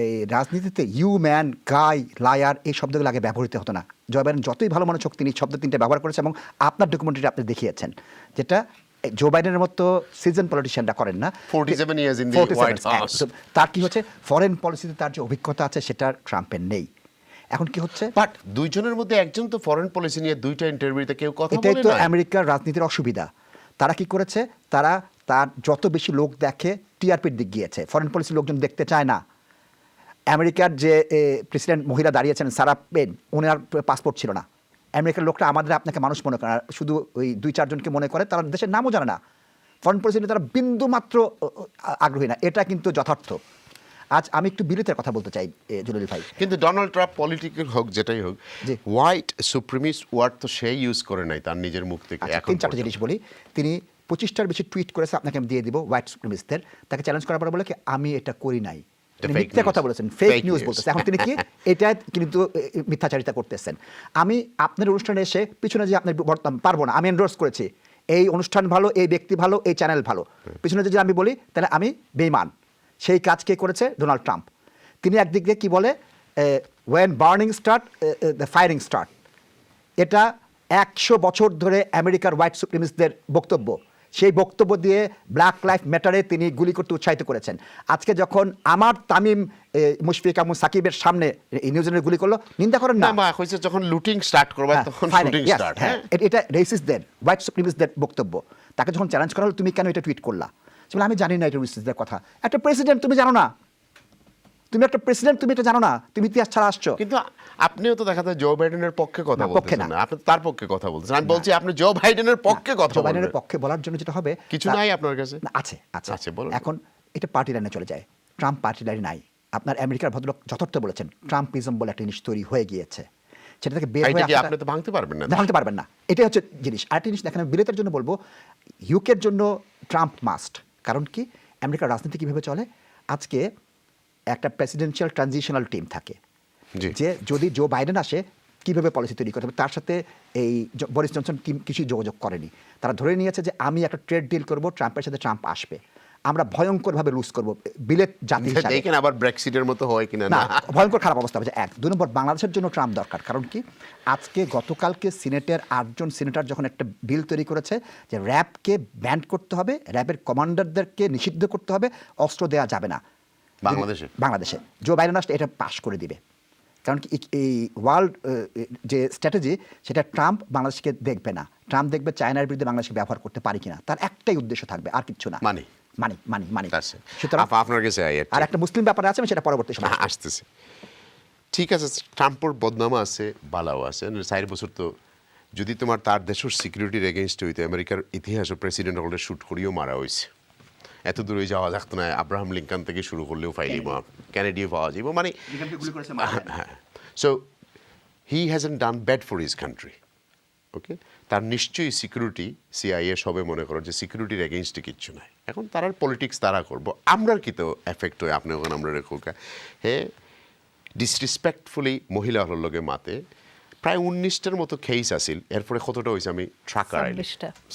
এই রাজনীতিতে ইউ ম্যান গাই লায়ার এই শব্দগুলো আগে ব্যবহৃত হতো না জয় বাইডেন যতই ভালো মানুষ হোক তিনি শব্দ তিনটে ব্যবহার করেছে এবং আপনার ডকুমেন্টারি আপনি দেখিয়েছেন যেটা জো বাইডেনের মতো সিজন পলিটিশিয়ানরা করেন না 47 years in the White house তার কি হচ্ছে ফরেন পলিসিতে তার যে অভিজ্ঞতা আছে সেটা ট্রাম্পের নেই এখন কি হচ্ছে বাট দুইজনের মধ্যে একজন তো ফরেন পলিসি নিয়ে দুইটা ইন্টারভিউতে কেউ কথা এটাই বলে তো না আমেরিকার রাজনীতির অসুবিধা তারা কি করেছে তারা তার যত বেশি লোক দেখে টিআরপির দিক গিয়েছে ফরেন পলিসি লোকজন দেখতে চায় না আমেরিকার যে প্রেসিডেন্ট মহিলা দাঁড়িয়েছেন সারা পেন ওনার পাসপোর্ট ছিল না আমেরিকার লোকটা আমাদের আপনাকে মানুষ মনে করে শুধু ওই 2-4 জনকে মনে করে তারা দেশের নামও জানে না ফরেন পলিসি নিয়ে তারা বিন্দু মাত্র আগ্রহী না এটা কিন্তু যথার্থ আজ আমি একটু বিরোধের কথা বলতে চাই জলিল ভাই কিন্তু ডোনাল্ড ট্রাম্প পলিটিক্যাল হোক যেটাই হোক জি। হোয়াইট সুপ্রিমিস্ট ওয়ার্ড তো সে ইউজ করে নাই তার নিজের মুখ থেকে আচ্ছা, এখন 3-4টা জিনিস বলি তিনি 25টার বেশি টুইট করেছে আপনাকে আমি দিয়ে দিব হোয়াইট সুপ্রিমিস্টদের তাকে চ্যালেঞ্জ করার পরে বলে কি আমি এটা করি নাই তিনি fake মিথ্যা news. কথা বলেছেন ফেক Fake নিউজ news. বলতেছে এখন তিনি কি এটা কিন্তু মিথ্যাচারিতা করতেছেন আমি আপনার অনুষ্ঠানে এসে পিছনে যে আপনার পারবো না আমি এন্ডোর্স করেছি এই অনুষ্ঠান ভালো এই ব্যক্তি ভালো এই চ্যানেল ভালো পিছনে যদি আমি বলি তাহলে আমি বেঈমান সেই কাজ কে করেছে ডোনাল্ড ট্রাম্প তিনি একদিক দিয়ে কি বলে when burning start the firing start এটা 100 বছর ধরে আমেরিকার হোয়াইট সুপ্রিমিস্টদের বক্তব্য সেই বক্তব্য দিয়ে ব্ল্যাক লাইফ ম্যাটারে তিনি গুলি করতে উৎসাহিত করেছেন আজকে যখন আমার তামিম মুশফিক এবং সাকিবের সামনে নিউজিল্যান্ডে গুলি করলো নিন্দা করেন না না কইছে যখন লুটিং স্টার্ট করবে তখন শুটিং স্টার্ট হ্যাঁ এটা রেসিস্টদের হোয়াইট সুপ্রিমিস্টদের বক্তব্য তাকে যখন চ্যালেঞ্জ করা হলো তুমি কেন এটা টুইট করলা আমি জানি না এটা রেসিস্টদের কথা একটা প্রেসিডেন্ট তুমি জানো না তুমি একটা প্রেসিডেন্ট তুমি এটা জানো না তুমি ইতিহাস ছাড়া আসছো কিন্তু আপনিও তো দেখা যায় জো বাইডেনের পক্ষে কথা না, পক্ষে বলতেছেন না। না আপনি তার পক্ষে কথা বলছেন আমি বলছি আপনি জো বাইডেনের পক্ষে কথা জো বলবেন বাইডেনের পক্ষে বলার জন্য যেটা হবে কিছু নাই আপনার কাছে না, আছে আছে আছে, বলুন। এখন এটা পার্টি লাইনে চলে যায় ট্রাম্প পার্টি লাইনে নাই আপনার আমেরিকার ভদ্রলোক যথার্থ বলেছেন ট্রাম্পিজম বলে একটা জিনিস তৈরি হয়ে গিয়েছে সেটা থেকে বের হয়ে এইটা কি আসাটা- আপনি তো ভাঙতে পারবেন না ভাঙতে পারবেন না এটাই হচ্ছে জিনিস আরেকটা জিনিস দেখেন আমি বিলেতের জন্য বলবো ইউকের জন্য ট্রাম্প মাস্ট কারণ কি আমেরিকার রাজনীতি কীভাবে চলে আজকে একটা প্রেসিডেন্সিয়াল ট্রানজিশনাল টিম থাকে জি। যে যদি জো বাইডেন আসে কীভাবে পলিসি তৈরি করতে হবে তার সাথে এই বরিস জনসন কিছুই যোগাযোগ করেনি তারা ধরে নিয়েছে যে আমি একটা ট্রেড ডিল করব ট্রাম্পের সাথে ট্রাম্প আসবে আমরা ভয়ঙ্করভাবে লুজ করব বিলেত জাতি হিসাবে দেখেন আবার ব্রেক্সিটের মতো হয় কিনা না না ভয়ঙ্কর খারাপ অবস্থা হবে 1 2 নম্বর বাংলাদেশের জন্য ট্রাম্প দরকার কারণ কি আজকে গতকালকে সিনেটের 8 জন সিনেটর যখন একটা বিল তৈরি করেছে যে র্যাবকে ব্যান করতে হবে র্যাবের কমান্ডারদেরকে নিষিদ্ধ করতে হবে অস্ত্র দেওয়া যাবে না বাংলাদেশে জো বাইডেন আসলে এটা পাশ করে দিবে কারণ কি এই ওয়ার্ল্ড যে স্ট্র্যাটেজি সেটা ট্রাম্প বাংলাদেশকে দেখবে না ট্রাম্প দেখবে চায়নার বিরুদ্ধে বাংলাদেশকে ব্যবহার করতে পারি কিনা তার একটাই উদ্দেশ্য থাকবে আর কিচ্ছু না মানে মানি That's it. সুতরাং আপনার কাছে আর একটা মুসলিম ব্যাপার আছে আমি সেটা পরবর্তী সময় আসতেছে ঠিক আছে ট্রাম্পর বদনামা আছে বালাও আছে 4 বছর তো যদি তোমার তার দেশের সিকিউরিটির এগেইনস্ট হইতো আমেরিকার ইতিহাসে প্রেসিডেন্ট হলে শুট করিও মারা হয়েছে এত দূরে যাওয়া লাগতো না আব্রাহাম লিঙ্কন থেকে শুরু করলেও ফাইলি ক্যানেডিও পাওয়া যাবে মানে so he hasn't done bad for his country okay তার নিশ্চয়ই সিকিউরিটি সিআইএ সবে মনে করো যে সিকিউরিটির এগেইনস্টে কিচ্ছু নাই এখন তার পলিটিক্স তারা করবো আমরা কি তো এফেক্ট হয় আপনি ওখানে আমরা রেখো হে ডিসরেসপেক্টফুলি মহিলা হলোর লগে মাতে প্রায় 19টার মতো কেস আসিল এরপরে কতটা হয়েছে আমি ট্রাকার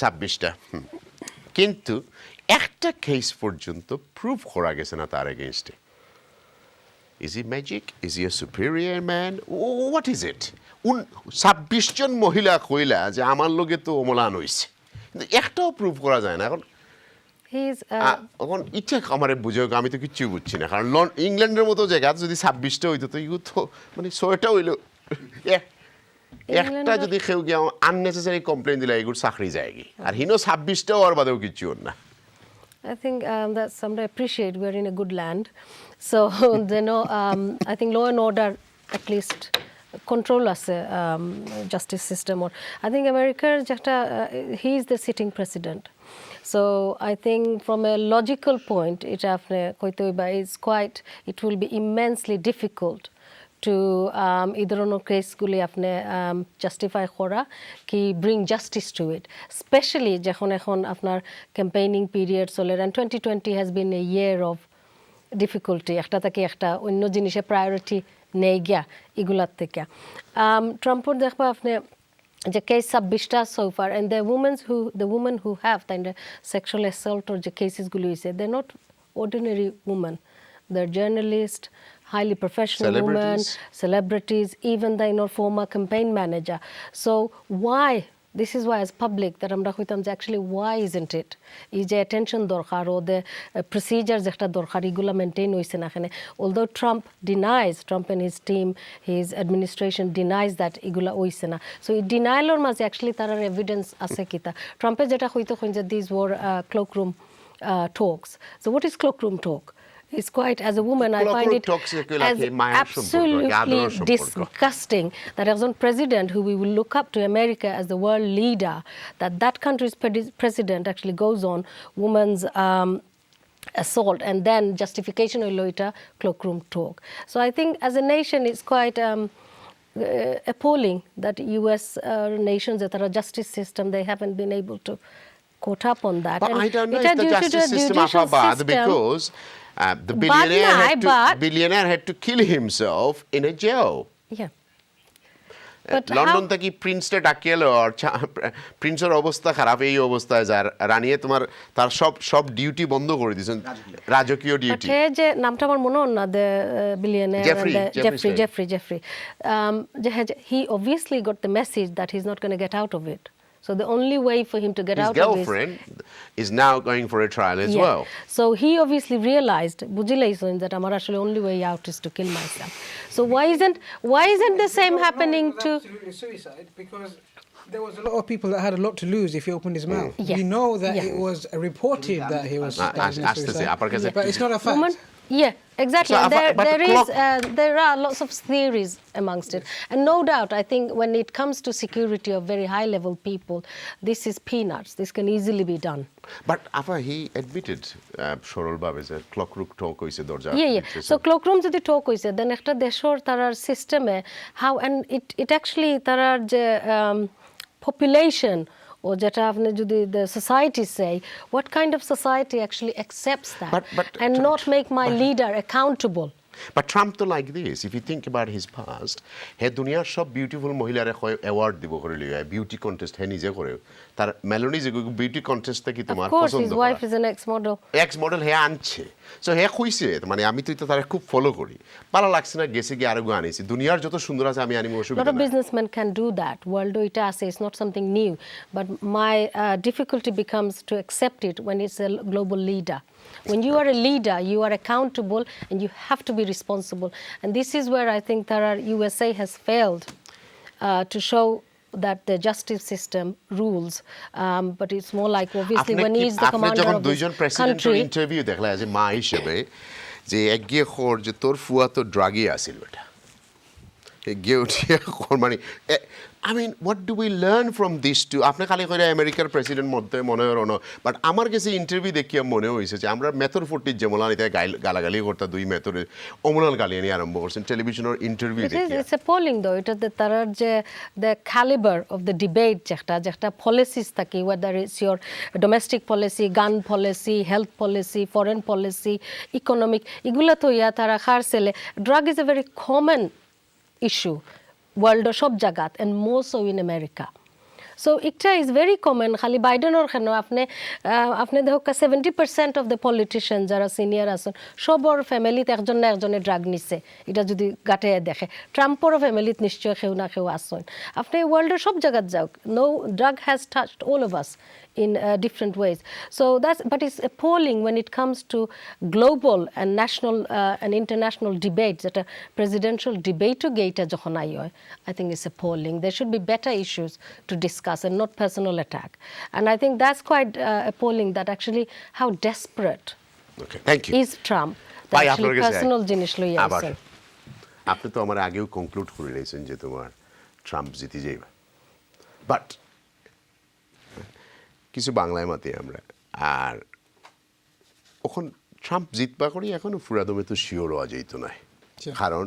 26টা কিন্তু একটা কেস পর্যন্ত প্রুভ করা গেছে না তার এগেইনস্টে is he magic is he a superior man what is it 26 জন মহিলা কইলা যে আমার লগে তো অমলান হয়েছে কিন্তু একটাও প্রুভ করা যায় না এখন এখন ইচ্ছা আমার বুঝে আমি তো কিচ্ছু বুঝছি না কারণ ইংল্যান্ডের মতো জায়গা যদি 26টা হইতো তো ইউ তো মানে 6টা হইলো একটা যদি কেউ গিয়ে আননেসেসারি কমপ্লেন দিলে এগুলো চাকরি যায় কি আর হিনো 26টা হওয়ার বাদেও কিচ্ছু না I think that somebody appreciate we're in a good land. So, you know, I think law and order at least control us justice system. Or I think America, he is the sitting president. So I think from a logical point, it will be immensely difficult to either on case guli apne justify kora ki bring justice to it, especially যখন এখন আপনার campaigning period চলে and 2020 has been a year of difficulty একটা থেকে একটা অন্য জিনিসে priority নেই গিয়া এগুলার থেকে ট্রাম্পর দেখবা আপনি যে case 26টা so far and the women who have the sexual assault or the cases গুলো হইছে they're not ordinary women, they're journalists, highly professional women, celebrities, even the former campaign manager. So why? This is why as public that আমরা কইতাম যে actually why isn't it? এই যে attention দরকার ও the procedures একটা দরকার এগুলা মেইনটেইন হইছে না এখানে although Trump and his team, his administration denies that এগুলা হইছে না so এই denial এর মাঝে actually তার evidence আছে কিতা ট্রাম্পে যেটা কইতো যে these were cloakroom talks. So what is cloakroom talk? It's quite, as a woman, I find it as absolutely disgusting that as a president who we will look up to America as the world leader, that country's president actually goes on women's assault and then justification or later cloakroom talk. So I think as a nation it's quite appalling that US nations that are a justice system, they haven't been able to caught up on that. But and I don't know if the justice system is bad because the billionaire had to kill himself in a jail. Yeah. London থেকে প্রিন্সটা ডাকিয়ে এলো আর প্রিন্সের অবস্থা খারাপ এই অবস্থায় যার রানিয়ে তোমার তার সব ডিউটি বন্ধ করে দিয়েছেন রাজকীয় ডিউটি যে নামটা আমার মনে হয় না the billionaire Jeffrey he obviously got the message that he's not going to get out of it. So the only way for him to get out of this... His girlfriend is now going for a trial as well. So he obviously realized, that our actually only way out is to kill myself. So why isn't the same happening to... Absolutely suicide because there was a lot of people that had a lot to lose if he opened his mouth. We know that it was reported that he was suicide, but it's not a fact. Yeah, exactly. So, there are lots of theories amongst it. And no doubt, I think when it comes to security of very high-level people, this is peanuts. This can easily be done. But he admitted, Shorol Babe, that clockroom talk hoise dorja. Yeah. So clockroom jodi talk hoise, then ekta deshor tarar system how and it actually tarar je population or যেটা আপনি যদি the society say what kind of society actually accepts that and not make my leader accountable. But Trump to like this, if you think about his past, he দুনিয়ার সব বিউটিফুল মহিলারে অ্যাওয়ার্ড দিব করে লিয়া বিউটি কন্টেস্ট হে নিজে করে তার মেলোনি যে বিউটি কন্টেস্টে কি তোমার পছন্দ his wife is an ex model হে আনছে সো হে কইছে মানে আমি তো তারে খুব ফলো করি ভালো লাগছে না গেছে কি আরো আনিছি দুনিয়ার যত সুন্দর আছে আমি আনিমু অসুবিধা না lot of businessmen can do that world এটা আছে it's not something new but my difficulty becomes to accept it when it's a global leader. When you are a leader, you are accountable and you have to be responsible. And this is where I think USA has failed to show that the justice system rules, but it's more like obviously আপনি when কি- he is the আপনি commander যখন of দুইজন this প্রেসিডেন্টের country. ইন্টারভিউ দেখলা যে মা হিসেবে যে একগিয়ে খোর যে তোর ফুয়া তো ড্রাগই আসিল বেটা একগিয়ে উঠিয়ে খোর মানে I mean, what do we learn from these two? আপনি খালি করে আমেরিকার প্রেসিডেন্ট মধ্যে মনে হয় না, বাট আমার কাছে ইন্টারভিউ দেখিয়া মনে হয়েছে যে আমরা মেথর ফুটির যেমন আনিতে গালাগালি করতা দুই মেথরে অমলাল গালি আনি আরম্ভ করছেন টেলিভিশনের ইন্টারভিউ দেখিয়া It's appalling though. It is তারার যে the caliber of the debate যেটা policies থাকে, whether it's your domestic policy, gun policy, health policy, foreign policy, economic, এগুলা তো ইয়া তারা খার ছেলে. Drug is a very common issue world সব জায়গাত and more so in America. So এটা is very common. খালি বাইডেনের কেন আপনি দেখো 70% of the politicians যারা সিনিয়র আছেন সবর ফ্যামিলিতে একজন না একজনে ড্রাগ নিছে, এটা যদি গাটে দেখে। ট্রাম্পেরও ফ্যামিলিত নিশ্চয় কেউ না কেউ আসছেন। আপনি ওয়ার্ল্ডের সব জায়গাত যাও, no drug has touched all of us in different ways. So but it's appalling when it comes to global and national and international debates. That a presidential debate gate যখন আই হয়, I think it's appalling. There should be better issues to discuss and not personal attack. And I think that's quite appalling that actually how desperate Okay, thank you. is Trump. That ভাই, actually আপনার কাছে personal জিনিস লইয়া আবার আইছেন। আপনি তো আমার আগেও কনক্লুড করে রয়েছেন যে তোমার ট্রাম্প জিতে যাইবা, বাট কিছু বাংলায় মাতি আমরা আর এখন ট্রাম্প জিতবা করি এখনো ফুরাদমে তো শিওর হওয়া যেত না, কারণ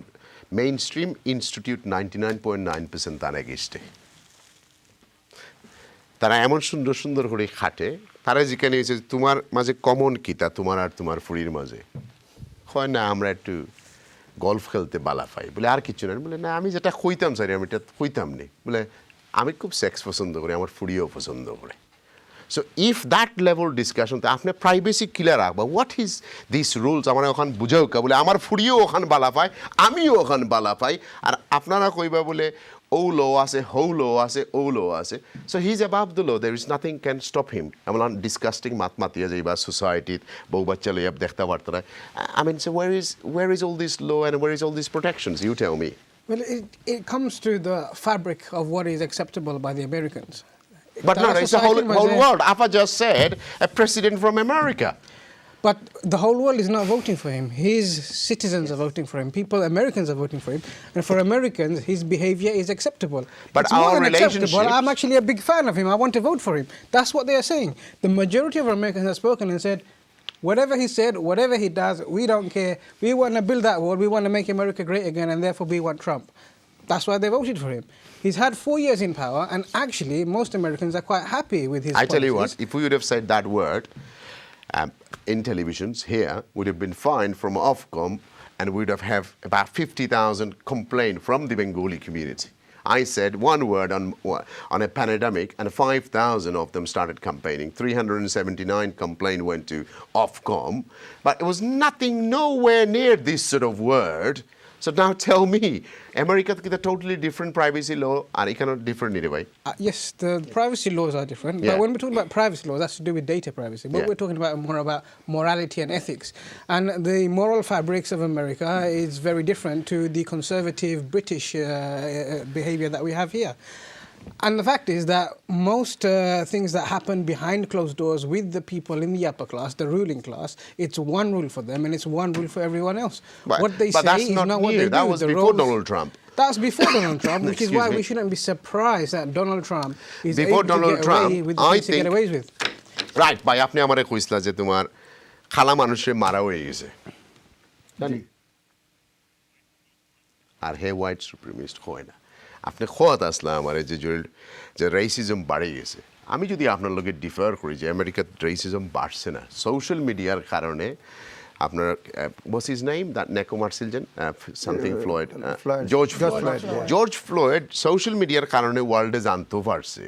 মেইন স্ট্রিম ইনস্টিটিউট 99.9% তার এগেস্টে। তারা এমন সুন্দর সুন্দর করে খাটে, তারা যেখানে হয়েছে তোমার মাঝে কমন কি তা তোমার আর তোমার ফুরির মাঝে হয় না আমরা একটু গলফ খেলতে বালা পাই বলে আর কিছু না, বলে না আমি যেটা কইতাম স্যার আমি এটা কইতাম নি, বলে আমি খুব সেক্স পছন্দ করি, আমার ফুরিও পছন্দ করে। So if that level discussion আপনি প্রাইভেসি ক্লিয়ার রাখবা, হোয়াট ইজ দিস রুলস আমার ওখান বুঝাও কা, বলে আমার ফুরিও ওখান বালা পায় আমিও ওখান বালা পাই, আর আপনারা কইবা বলে ও লো আছে হৌ লো আছে ও লো আছে। So he is above the low, there is nothing can stop him. এমন ডিসকাস্টিং মাত মাতিয়া যাইবা সোসাইটিত বউ বাচ্চা লইয়া দেখতে পারতারা। I mean so war is all this law and war is all this protections, you tell me. Well, it comes to the fabric of what is acceptable by the Americans. But no, it's the whole world. Afa just said a president from America. But the whole world is not voting for him. His citizens are voting for him. Americans are voting for him. And for Americans, his behavior is acceptable. But it's more our than acceptable. relationships- I'm actually a big fan of him. I want to vote for him. That's what they are saying. The majority of Americans have spoken and said, whatever he said, whatever he does, we don't care. We want to build that wall. We want to make America great again, and therefore we want Trump. That's why they voted for him. He's had 4 years in power, and actually, most Americans are quite happy with his I tell you what, policies. if we would have said that word in televisions here, would have been fined from Ofcom, and we would have about 50,000 complaints from the Bengali community. I said one word on a pandemic, and 5,000 of them started campaigning. 379 complaints went to Ofcom, but it was nothing, nowhere near this sort of word. So now tell me, America is a totally different privacy law, and it cannot different anyway. Yes, the privacy laws are different. Yeah. But when we're talking about privacy laws, that's to do with data privacy. But Yeah. we're talking about more about morality and ethics. And the moral fabrics of America is very different to the conservative British behavior that we have here. And the fact is that most things that happen behind closed doors with the people in the upper class, the ruling class, it's one rule for them and it's one rule for everyone else. What they but say that's is not not what new. they do. That was The before roles- Donald Trump. That's before Donald Trump, which is Excuse why me. we shouldn't be surprised that Donald Trump is Before able to Donald get Trump, away with the I things he think- get away with. Right ভাই, আপনি আমারে কইসলা যে তোমার খালা মানুষের মারা হয়ে গেছে, জানি আর হে হোয়াইট সুপ্রিমিস্ট হয় না। আপনি খোয়াত আসলা আমার যে রেসিজম বাড়ে গেছে। আমি যদি আপনার লোকে ডিফার করি যে আমেরিকার রেসিজম বাড়ছে না, সোশ্যাল মিডিয়ার কারণে আপনার what's his name, that নেকোমার্সিলজন something Floyd, George Floyd social মিডিয়ার কারণে ওয়ার্ল্ডে জানতে পারছে,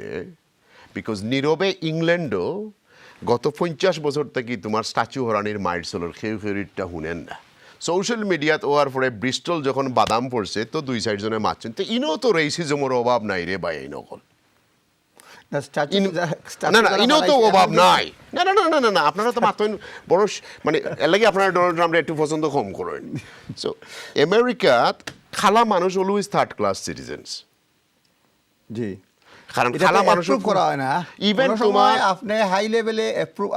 বিকজ নীরবে ইংল্যান্ডও গত 50 বছর থেকে তোমার স্ট্যাচু হরানির মাইট চলোর খেউরিটা শুনেন না। সোশ্যাল মিডিয়াত ওয়ার পরে ব্রিস্টল যখন বাদাম পড়ছে তো 2 জনে মারছেন, তো ইনও তো রেসিজমের অভাব নাই রে ভাই, এই নকল না না ইনও তো অভাব নাই। না না না না না আপনারা তো মাত্র বড় মানে এর লাগে আপনারা ডোনাল্ড ট্রাম্পের একটু পছন্দ কম করেন। সো আমেরিকাত খালা মানুষ অলওয়েজ থার্ড ক্লাস সিটিজেন্স। জি, কারণ এটা খালা তো মানুষ approve করা হয় না ইভেন কোনো তোমার সময় আপনি হাই লেভেলে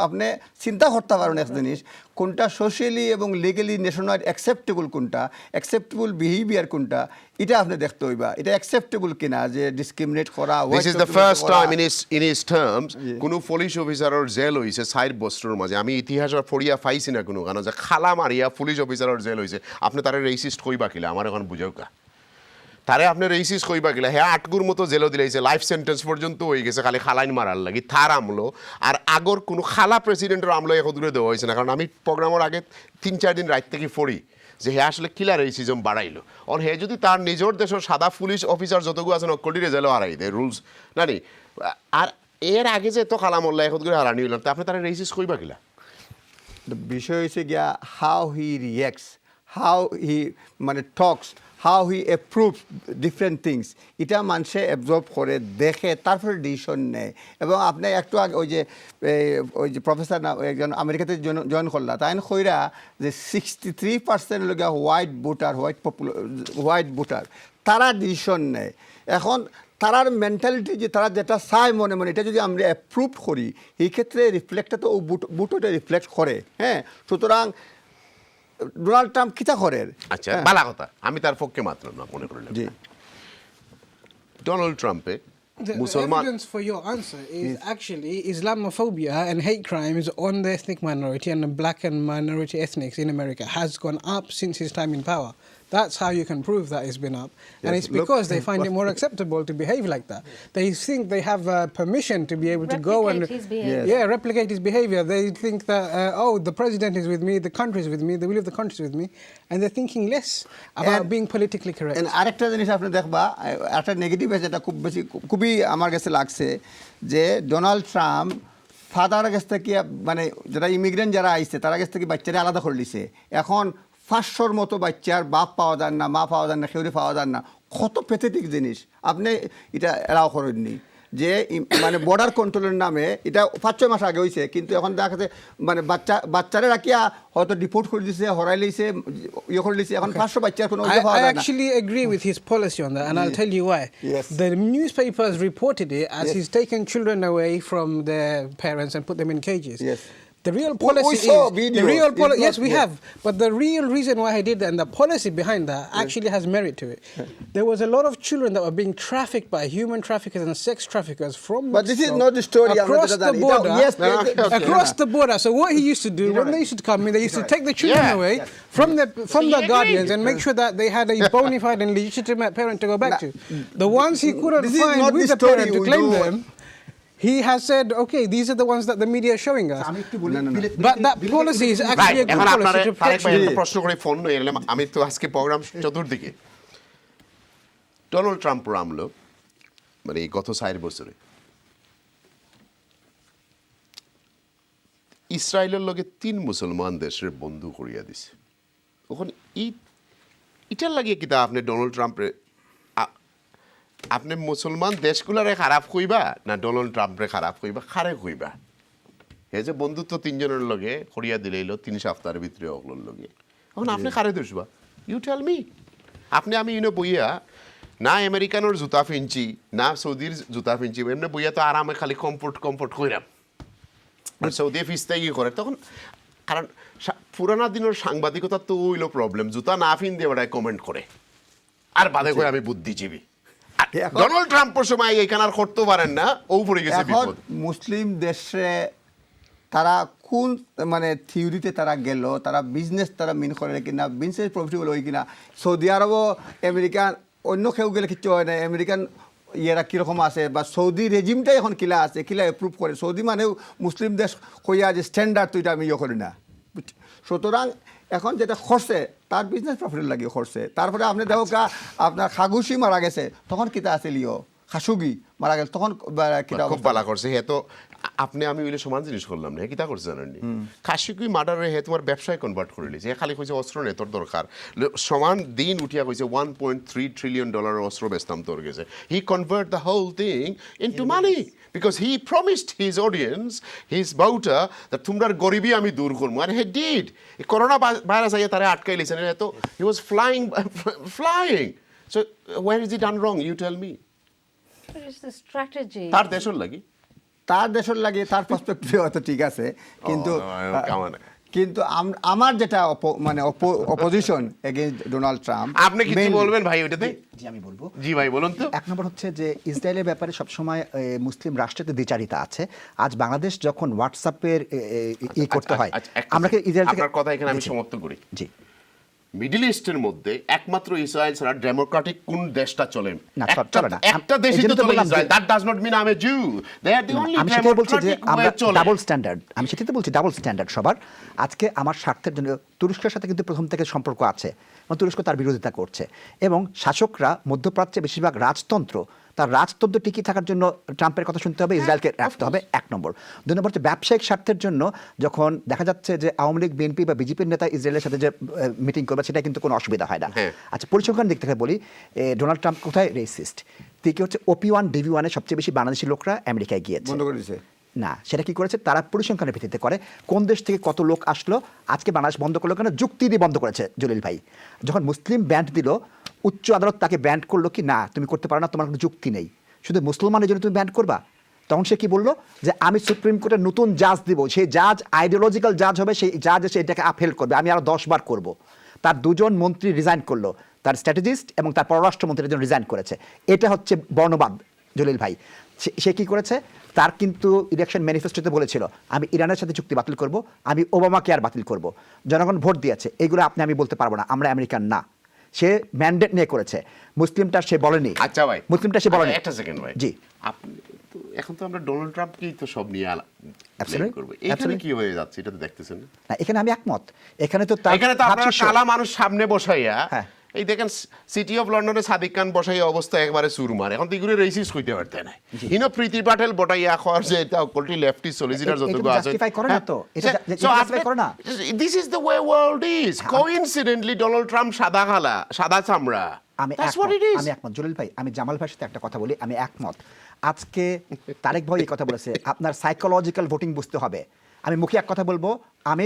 আপনি চিন্তা করতে পারেন এক জিনিস কোনটা সোশ্যালি এবং লিগালি নেশনাল অ্যাকসেপ্টেবল কোনটা অ্যাকসেপ্টেবল বিহেভিয়ার কোনটা এটা আপনি দেখতে হইবা এটা অ্যাকসেপ্টেবল কিনা যে ডিসক্রিমিনেট করা this is the first time in his terms কোনো পুলিশ অফিসারের জেল হইছে 60 বছরের মাঝে আমি ইতিহাসের পড়িয়া পাইছি না কোনো কারণ যে খালা মারিয়া পুলিশ অফিসারের জেল হইছে আপনি তারে রেসিস্ট কইবা কিলা আমার এখন বুঝাও কা তারে আপনি রেসিস্ট কইবা গেলে হ্যাঁ আটগুর মতো জেলও দিলাইছে লাইফ সেন্টেন্স পর্যন্ত হয়ে গেছে খালি খালাইন মারার লাগি তার আমলো আর আগর কোনো খালা প্রেসিডেন্টের আমলো এখন দূরে দেওয়া হয়েছে না কারণ আমি প্রোগ্রামের আগে 3-4 দিন রাত থেকে পড়ি যে হ্যাঁ আসলে কিলা রেসিজম বাড়াইলো অন হে যদি তার নিজের দেশের সাদা পুলিশ অফিসার যতগুলো আছেন অকলিরে জেলও হারাই দেয় রুলস না নি আর এর আগে যে তো খালা মোল্লা এখন করে হারানি হইলাম তা আপনি তারা রেসিস্ট কইবা কিলা বিষয় হচ্ছে গিয়া হাউ হি রিয়েক্টস হাউ হি মানে talks how he approves different things এটা মানুষে অ্যাবজর্ব করে দেখে তারপরে ডিসিশন নেয় এবং আপনি একটু আগে ওই যে প্রফেসর না একজন আমেরিকাতে জয়েন করলা তাই কইরা যে 63% লোক হোয়াইট ভোটার তারা ডিসিশন নেয় এখন তারার মেন্টালিটি যে তারা যেটা চায় মনে মনে এটা যদি আমরা অ্যাপ্রুভ করি এই ক্ষেত্রে রিফ্লেক্টটা তো বুটোটা রিফ্লেক্ট করে হ্যাঁ সুতরাং ডোনাল্ড ট্রাম্প কিতা করেন আচ্ছা ভালো কথা আমি তার পক্ষে মাত্র না মনে করলাম জি Donald ট্রাম্পে The evidence for your answer is actually Islamophobia and hate crimes on the ethnic minority and the black and minority ethnics in America has gone up since his time in power. That's how you can prove that it's been up. And it's because they find it more acceptable to behave like that. They think they have permission to be able to go and replicate his behavior. They think that, the president is with me, the country is with me, the will of the country is with me, and they're thinking less about being politically correct. আরেকটা জিনিস আপনি দেখবা একটা নেগেটিভ যেটা খুবই আমার কাছে লাগছে যে ডোনাল্ড ট্রাম্প ফাদারের কাছ থেকে মানে যারা ইমিগ্রেন্ট যারা আইছে তার কাছ থেকে বাচ্চারা আলাদা করে দিছে এখন 500-র মতো বাচ্চার বাপ পাওয়া যান না মা পাওয়া যান না কেউরে পাওয়া যান না কত প্যাথেটিক জিনিস আপনি এটা এলাও করেননি যে মানে বর্ডার কন্ট্রোলের নামে এটা 5-6 মাস আগে হয়েছে কিন্তু এখন দেখা যাচ্ছে মানে বাচ্চারা রাখিয়া হয়তো ডিপোর্ট করে দিছে হরাই লইছে ইয়ে করে দিছে এখন 500 বাচ্চার কোনো পাওয়া যায় না I actually agree with his policy on that and I'll tell you why. Yes. The newspapers reported it as he's taken children away from their parents and put them in cages. Yes. The real policy we saw videos. Yes, we have. But the real reason why he did that and the policy behind that actually has merit to it. There was a lot of children that were being trafficked by human traffickers and sex traffickers from But this is not the story across the border. Across the border. So what he used to do when they used to come in, they used to take the children away from the guardians and make sure that they had a bona fide and legitimate parent to go back to. The ones he couldn't find with the parent to claim them. He has said, okay, these are the ones that the media is showing us. But that policy is actually a good policy to protect একটা প্রশ্ন করে ফোন নিয়ে এলাম আমি তো আজকে প্রোগ্রাম চতুর্দিকে ডোনাল্ড ট্রাম্প আমলো মানে এই গত 4 বছরে ইসরায়েলের লগে 3 মুসলমান দেশের বন্ধু করিয়া দিছে ওখানে ইটার লাগিয়ে কিতা আপনি ডোনাল্ড ট্রাম্পরে আপনি মুসলমান দেশগুলারে খারাপ কইবা না ডোনাল্ড ট্রাম্পরে খারাপ কইবা খারে কইবা এই যে বন্ধুত্ব 3 জনের লগে করিয়া দিলেইলো 3 সপ্তাহের ভিতরে ওগুলোর লগে এখন আপনি খারে দোষবা ইউ টেল মি আপনি আমি বইয়া না আমেরিকানোর জুতা ফিনছি না সৌদির জুতা ফিনছি এমনি বইয়া তো আরামে খালি কমফোর্ট কইরাম আর সৌদি ফিসতে কি করে তখন কারণ পুরানা দিনের সাংবাদিকতা তো হইলো প্রবলেম জুতা না ফিন দিয়ে ওটাই কমেন্ট করে আর বাদে কই আমি বুদ্ধিজীবী ডোনাল্ড ট্রাম্পের সময় এইখানে আর করতে পারেন না ও পড়ে গেছে বিপদ মুসলিম দেশে তারা কোন মানে থিওরিতে তারা গেল তারা বিজনেস তারা মিন করে কিনা বিজনেস প্রফিটেবল হয় কিনা সৌদি আরবও আমেরিকান অন্য কেউ গেলে কিছু হয় না আমেরিকান ইয়েরা কীরকম আছে বা সৌদি রেজিমটাই এখন কিলা আছে কিলা অ্যাপ্রুভ করে সৌদি মানেও মুসলিম দেশ কইয়া যে স্ট্যান্ডার্ড তো এটা আমি ইয়ে করি না সুতরাং এখন যেটা খরচে তার বিজনেস প্রফিটের লাগে খরচে তারপরে আপনি দেখো আপনার খাগুসি মারা গেছে তখন কিতা আছে লিও খাসুগি মারা গেছে তখন কিতা খুব ভালো করছে হে তো আপনি আমি ওইলে সমান জিনিস করলাম না কিতা করছে জানেননি খাসুগি মার্ডারে হে তোমার ব্যবসায় কনভার্ট করে লিছে খালি কইছে অস্ত্র নে তোর দরকার সমান দিন উঠিয়া কইছে $1.3 trillion অস্ত্র বেচতাম তোর গেছে he convert the whole thing into money because he promised his audience, his voter, that tumrar goribi ami dur korbo, and he did. Corona virus aye tare atkai lisen to he was flying. So where is it done wrong? You tell me. It's the strategy. তার দেশের লাগি তার দেশের লাগে তার পার্সপেক্টিভে হয়তো ঠিক আছে, কিন্তু কিন্তু আমার যেটা মানে অপোজিশন এগেইনস্ট ডোনাল্ড ট্রাম্প। আপনি কিছু বলবেন ভাই ওটাতে? জি আমি বলবো। জি ভাই বলুন তো। এক নম্বর হচ্ছে যে ইসরায়েলের ব্যাপারে সবসময় মুসলিম রাষ্ট্রের দ্বিচারিতা আছে। আজ বাংলাদেশ যখন হোয়াটসঅ্যাপের করতে হয়, আমরা কি ইসরায়েল থেকে, আপনার কথা এখানে আমি সমর্থন করি। জি, মিডল ইস্টের মধ্যে একমাত্র ইসরায়েল ছাড়া ডেমোক্রেটিক কোন দেশটা চলে না, চলে না। একটা দেশই তো চলে Israel. That does not mean I am a Jew. They are the only আমি সেটাই বলছি যে আমরা চলে। ডাবল স্ট্যান্ডার্ড, আমি সেটাই তো বলছি ডাবল স্ট্যান্ডার্ড সবার। আজকে আমার স্বার্থের জন্য তুরস্কের সাথে কিন্তু প্রথম থেকে সম্পর্ক আছে এবং তুরস্ক তার বিরোধিতা করছে, এবং শাসকরা মধ্যপ্রাচ্যে বেশিরভাগ রাজতন্ত্র, তার রাজতন্ত্র টিকিয়ে থাকার জন্য ট্রাম্পের কথা শুনতে হবে, ইসরায়েলকে রাখতে হবে, এক নম্বর। দুই নম্বর হচ্ছে ব্যবসায়িক স্বার্থের জন্য যখন দেখা যাচ্ছে যে আওয়ামী লীগ, বিএনপি বা বিজেপির নেতা ইসরায়েলের সাথে যে মিটিং করবে, সেটা কিন্তু কোনো অসুবিধা হয় না। আচ্ছা, পরিসংখ্যান দিক থেকে বলি, ডোনাল্ড ট্রাম্প কোথায় রেসিস্ট? কি হচ্ছে OP1 DV1-এ সবচেয়ে বেশি বাংলাদেশি লোকরা আমেরিকায় গিয়েছে, বন্ধ করে দিয়েছে না, সেটা কি করেছে? তারা পরিসংখ্যানের ভিত্তিতে করে কোন দেশ থেকে কত লোক আসলো। আজকে বাংলাদেশ বন্ধ করলো কেন? যুক্তি দিয়ে বন্ধ করেছে জলিল ভাই। যখন মুসলিম ব্যান্ড দিল, উচ্চ আদালত তাকে ব্যান্ড করলো কি না, তুমি করতে পারো না, তোমার কোনো যুক্তি নেই, শুধু মুসলমানের জন্য তুমি ব্যান্ড করবা। তখন সে কি বললো যে আমি সুপ্রিম কোর্টের নতুন জাজ দিব, সেই জাজ আইডিওলজিক্যাল জাজ হবে, সেই জাজ এসে এটাকে আপহেল করবে, আমি আরো 10 বার করব। তার দুজন মন্ত্রী রিজাইন করলো, তার স্ট্র্যাটেজিস্ট এবং তার পররাষ্ট্রমন্ত্রী একজন রিজাইন করেছে। এটা হচ্ছে বর্ণবাদ জলিল ভাই। সে কি করেছে? তার কিন্তু ইলেকশন ম্যানিফেস্টোতে বলেছিল আমি ইরানের সাথে চুক্তি বাতিল করব, আমি ওবামা কেয়ার বাতিল করব। জনগণ ভোট দিয়েছে, এগুলো আপনি আমি বলতে পারবো না, আমরা আমেরিকান না। সে ম্যান্ডেট নিয়ে করেছে, মুসলিমটা সে বলেনি। আচ্ছা ভাই, মুসলিমটা সে বলেনি। একটা সেকেন্ড ভাই, জি, আপনি তো এখন তো আমরা ডোনাল্ড ট্রাম্পকেই তো সব নিয়ে করব, এখানে কি হয়ে যাচ্ছে এটা তো দেখতেছেন না? এখানে আমি একমত। এখানে তো আপনারা কালা মানুষ সামনে বসাইয়া, এই দেখেন সিটি অফ লন্ডনে সাদিক খান বসাইয়া অবস্থা একবারে সুরমার, এখন তো এগুলো রেসিস হইতে পারতে না। ইনো প্রীতি পাটেল বটাইয়া খর যে এটা কোল্টি লেফটি সলিসিটার যতগুলো আছে, জাস্টিফাই করে না তো, এটা জাস্টিফাই করে না। This is the way world is. Coincidentally Donald Trump সাদা কালা, সাদা চামড়া। আমি একমত জলিল ভাই, আমি জামাল ভাইয়ের সাথে একটা কথা বলি, আমি একমত। আজকে তারেক ভাই এই কথা বলেছে, আপনার সাইকোলজিক্যাল ভোটিং বুঝতে হবে। আমি মুখে এক কথা বলবো, আমি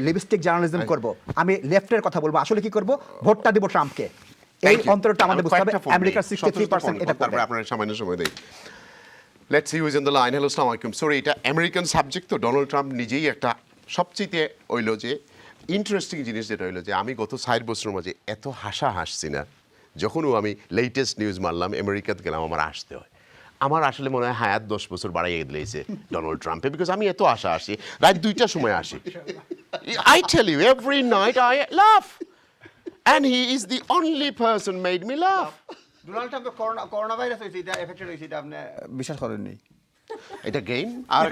লিপস্টিক জার্নালিজম করব, আমি লেফটের কথা বলবো, আসলে কি করব? ভোটটা দিব ট্রাম্পকে। এই অন্তরটা আমাদের বুঝতে হবে। আমেরিকার 63% এটা করবে। আপনারা সামান্য সময় দেই। Let's see who is in the line. Hello, আসসালামু আলাইকুম। সরি, এটা আমেরিকান সাবজেক্ট তো। ডোনাল্ড ট্রাম্প নিজেই একটা সবচেয়ে হইলো যে ইন্টারেস্টিং জিনিস যেটা হইলো যে আমি গত 60 বছরের মাঝে এত হাসি না, যখনও আমি লেটেস্ট নিউজ মারলাম আমেরিকাতে গেলাম, আমার আসতে হয়। আমার আসলে মনে হয় হায়াত 10 বছর বাড়াইয়ে দিয়েছে ডোনাল্ড ট্রাম্পে, বিকজ আমি এত আসি রাত 2টার সময় আসি। I tell you every night I laugh and he is the only person made me laugh. Donald Trump corona virus হইছে, এটা এফেক্টেড হইছে, এটা আপনি বিশ্বাস করেননি? এটা গেম আর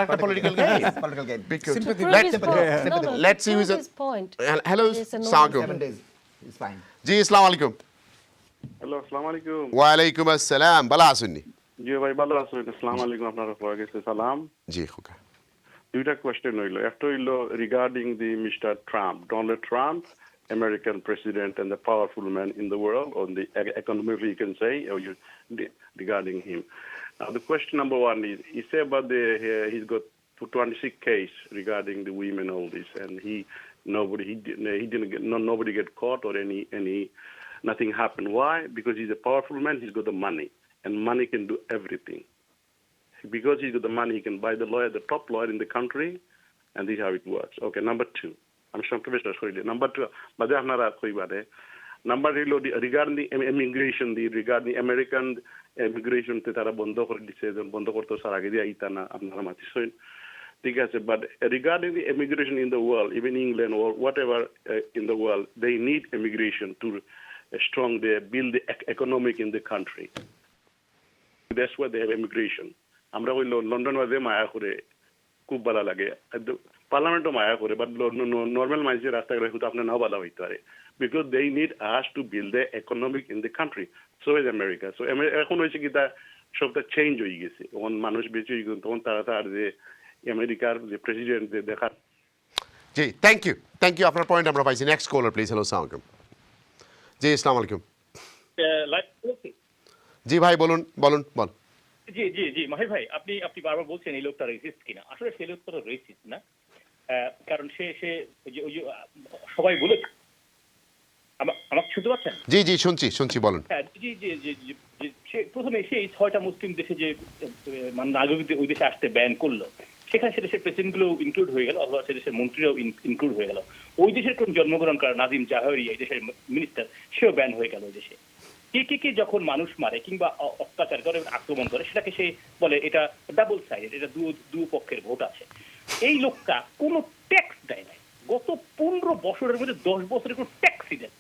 একটা political game, political game. Let's see who's hello, assalamu It's fine. ji, assalamu alaikum. Hello, আসসালামু আলাইকুম। Wa alaikum assalam. bala asunni জি ভাই, ভালো আছেন? আসসালামু আলাইকুম, আপনারা পড়া গেছে সালাম। জি খোকা। দুইটা কোয়েশ্চেন হইলো, একটা হইলো regarding the mister Trump, Donald Trump, American president and the powerful man in the world, on the economically you can say, or you regarding him. Now the question number one is, he said about he's got 26 case regarding the women, all this, and nobody get caught or nothing happened. Why? Because he's a powerful man, he's got the money, and money can do everything. Because he's got the money, he can buy the lawyer, the top lawyer in the country, and this is how it works. Okay, number two. I'm sure number two, but they have not number regarding the immigration, regarding the American immigration, tara bondo kore dise, bondo korto sar age dia itana apnara mati soin, ঠিক আছে, but regarding the immigration in the world, even England or whatever in the world, they need immigration to they build the economic in the country. That's why they have immigration. আমরা ওই লন্ডন মাঝে মায়া করে খুব ভালো লাগে, পার্লামেন্টও মায়া করে, বাট নর্মাল মানুষের রাস্তাঘাটে হয়তো আপনার নাও ভালো হইতে পারে, because they need us to build the economic in the country. So is America. সো এখন হয়েছে কি, তা সবটা চেঞ্জ হয়ে গেছে, তখন মানুষ বেঁচে হয়ে গেছে, তখন তারা তার যে আমেরিকার যে প্রেসিডেন্ট দেখার। জি, থ্যাংক ইউ, আপনার পয়েন্ট আমরা পাইছি। Next caller please. হ্যালো, আসসালামু আলাইকুম। জি, আসসালামু আলাইকুম। জি ভাই, বল। জি জি জি মাহির ভাই, আপনি বারবার বলছেন এই লোকটা রেসিস্ট কিনা। আসলে সেই লোকটা তো রেসিস্ট না, কারণ সে সবাই বলে আমাকে শুনতে পাচ্ছেন? জি জি শুনছি বলুন। হ্যাঁ, জি জি জি জি, জি, সে প্রথমে সেই 6টা মুসলিম দেশে যে মানে নাগরিকদের ওই দেশে আসতে ব্যান করলো, সেখানে সে দেশের প্রেসিডেন্টগুলো ইনক্লুড হয়ে গেল, অথবা সে দেশের মন্ত্রীরাও ইনক্লুড হয়ে গেল। ওই দেশের কোন জন্মগ্রহণ করা নাজিম জাহরি, এই দেশের মিনিস্টার, সেও ব্যান হয়ে গেল ওই দেশে। কে যখন মানুষ মারে কিংবা অত্যাচার করে, আক্রমণ করে, সেটাকে সে বলে এটা ডাবল সাইড, এটা দু পক্ষের ভোট আছে। এই লোকটা কোনো ট্যাক্স দেয় নাই, গত 15 বছরের মধ্যে 10 বছরের কোনো ট্যাক্সই দেয়।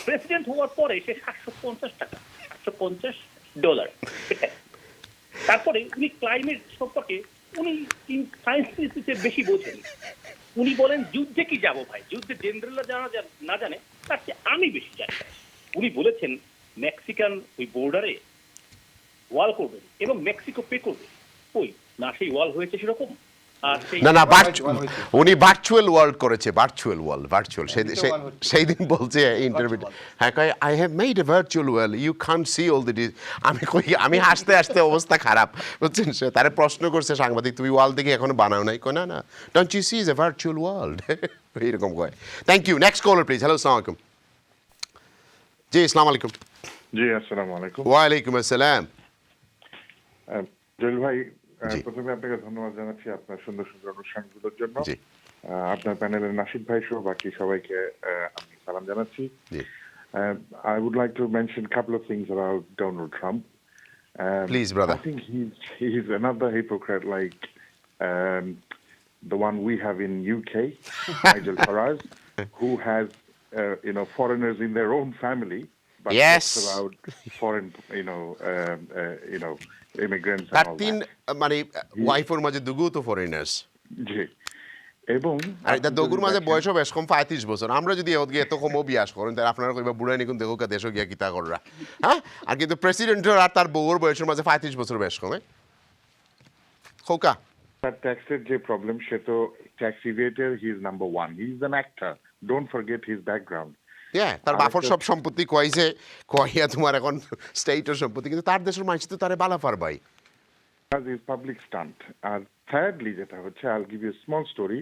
প্রেসিডেন্ট হওয়ার পরে সে $750 তারপরে উনি ক্লাইমেট সম্পর্কে উনি সায়েন্স বেশি বোঝেন। উনি বলেন যুদ্ধে কি যাবো ভাই, যুদ্ধে জেনারেলরা না জানে তার চেয়ে আমি বেশি জানি। উনি বলেছেন মেক্সিকান ওই বোর্ডারে ওয়াল করবেন এবং মেক্সিকো পে করবে। ওই না সেই ওয়াল হয়েছে সেরকম। না উনি ভার্চুয়াল ওয়ার্ল্ড করেছে, ভার্চুয়াল সেই দিন বলছে ইন্টারভিউ, হ্যাঁ কয় I have made a virtual world, you can't see all the these. আমি হাসতে অবস্থা খারাপ, বুঝছেন। সে তারে প্রশ্ন করছে সাংবাদিক, তুমি ওয়াল দেখে এখনো বানাও নাই? কয় না don't you see is a virtual world, এইরকম কয়। Thank you. Next caller please. Hello, আসসালামু আলাইকুম। জি আসসালামু আলাইকুম। জি আসসালামু আলাইকুম। ওয়ালাইকুম আসসালাম। জলিল ভাই, প্রথমে আপনাকে ধন্যবাদ জানাচ্ছি আপনার সুন্দর সুন্দর অনুষ্ঠানগুলোর জন্য। আপনার প্যানেলের নাশিদ ভাই সহ বাকি সবাইকে আমি সালাম জানাচ্ছি। I would like to mention a couple of things about Donald Trump. Please, brother. I think he's another hypocrite like the one we have in UK, Nigel Farage, who has foreigners in their own family, but talks about foreign immigrants and all that. মানে ওয়াইফের মাঝে দুগু তো ফরেনার্স। জি, এবং এটা দগুর মাঝে বয়সও বেশ কম, 35 বছর। আমরা যদি এত কমও বিয়াস করেন তাহলে আপনারা কইবা বুড়াই নিকুন দেখো কা দেশও গিয়া কিতা কররা, হ্যাঁ। আর কিন্তু প্রেসিডেন্টের আর তার বউর বয়সের মাঝে 35 বছর বেশ কমে খোকা। তার ট্যাক্সের যে প্রবলেম, সে তো tax evader, he is number 1, he is an actor, don't forget his background. তার বাপর সব সম্পত্তি কইয়া তোমার এখন স্টেটের সম্পত্তি, কিন্তু তার দেশের মানুষ তো তারে বালাফার ভাই। Public stunt. আর থার্ডলি যেটা হচ্ছে, আইল গিভ ইউ স্মল স্টোরি।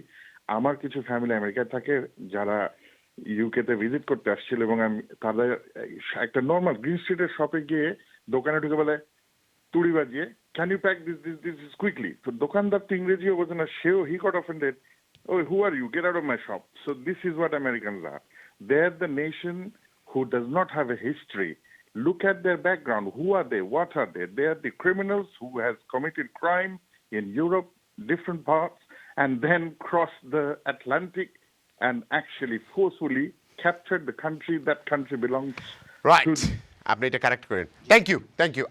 আমার কিছু ফ্যামিলি আমেরিকায় থাকে যারা ইউকেতে ভিজিট করতে আসছিল, এবং আমি তাদের একটা নর্মাল গ্রিন স্ট্রিটের শপে গিয়ে দোকানে ঢুকে বলে তুড়ি বাজিয়ে, can you pack this quickly. তো দোকানদার তো ইংরেজিও বোঝে না, সেও he got offended, oh who are you, get out of my shop. So this is what Americans are. They're the nation who does not have a history. Look at their background. Who are they? What are they? They are the criminals who has committed crime in Europe, different parts, and then crossed the Atlantic and actually forcefully captured the country. That country belongs to... আপনি এটা কারেক্ট করেন। Thank you.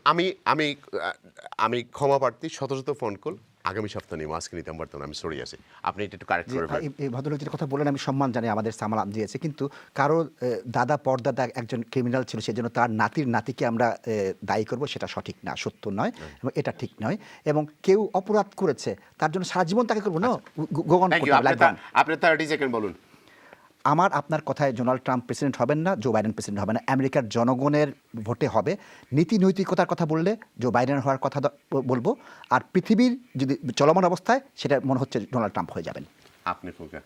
আমি ক্ষমা প্রার্থী, শত ফোন কল আগামী সপ্তাহে নিয়ে আজকে নিতে পারতাম, আমি সরি আছি। আপনি এটা একটু কারেক্ট করবেন। এই ভদ্রলোক যেটা কথা বলেন আমি সম্মান জানি, আমাদের সামাল দিয়েছে, কিন্তু কারো দাদা পরদাদা একজন ক্রিমিনাল ছিল, সেজন্য তার নাতিকে আমরা দায়ী করব, সেটা সঠিক না, সত্য নয়, এবং এটা ঠিক নয়। এবং কেউ অপরাধ করেছে তার জন্য সারা জীবন তাকে করবো না। আপনি 30 সেকেন্ড বলুন। আমার আপনার কথায় ডোনাল্ড ট্রাম্প প্রেসিডেন্ট হবেন না, জো বাইডেন প্রেসিডেন্ট হবে না, আমেরিকার জনগণের ভোটে হবে। নীতি নৈতিকতার কথা বললে জো বাইডেন হওয়ার কথা বলবো, আর পৃথিবীর যদি চলমান অবস্থায় সেটা মনে হচ্ছে ডোনাল্ড ট্রাম্প হয়ে যাবেন। আপনি খোকা?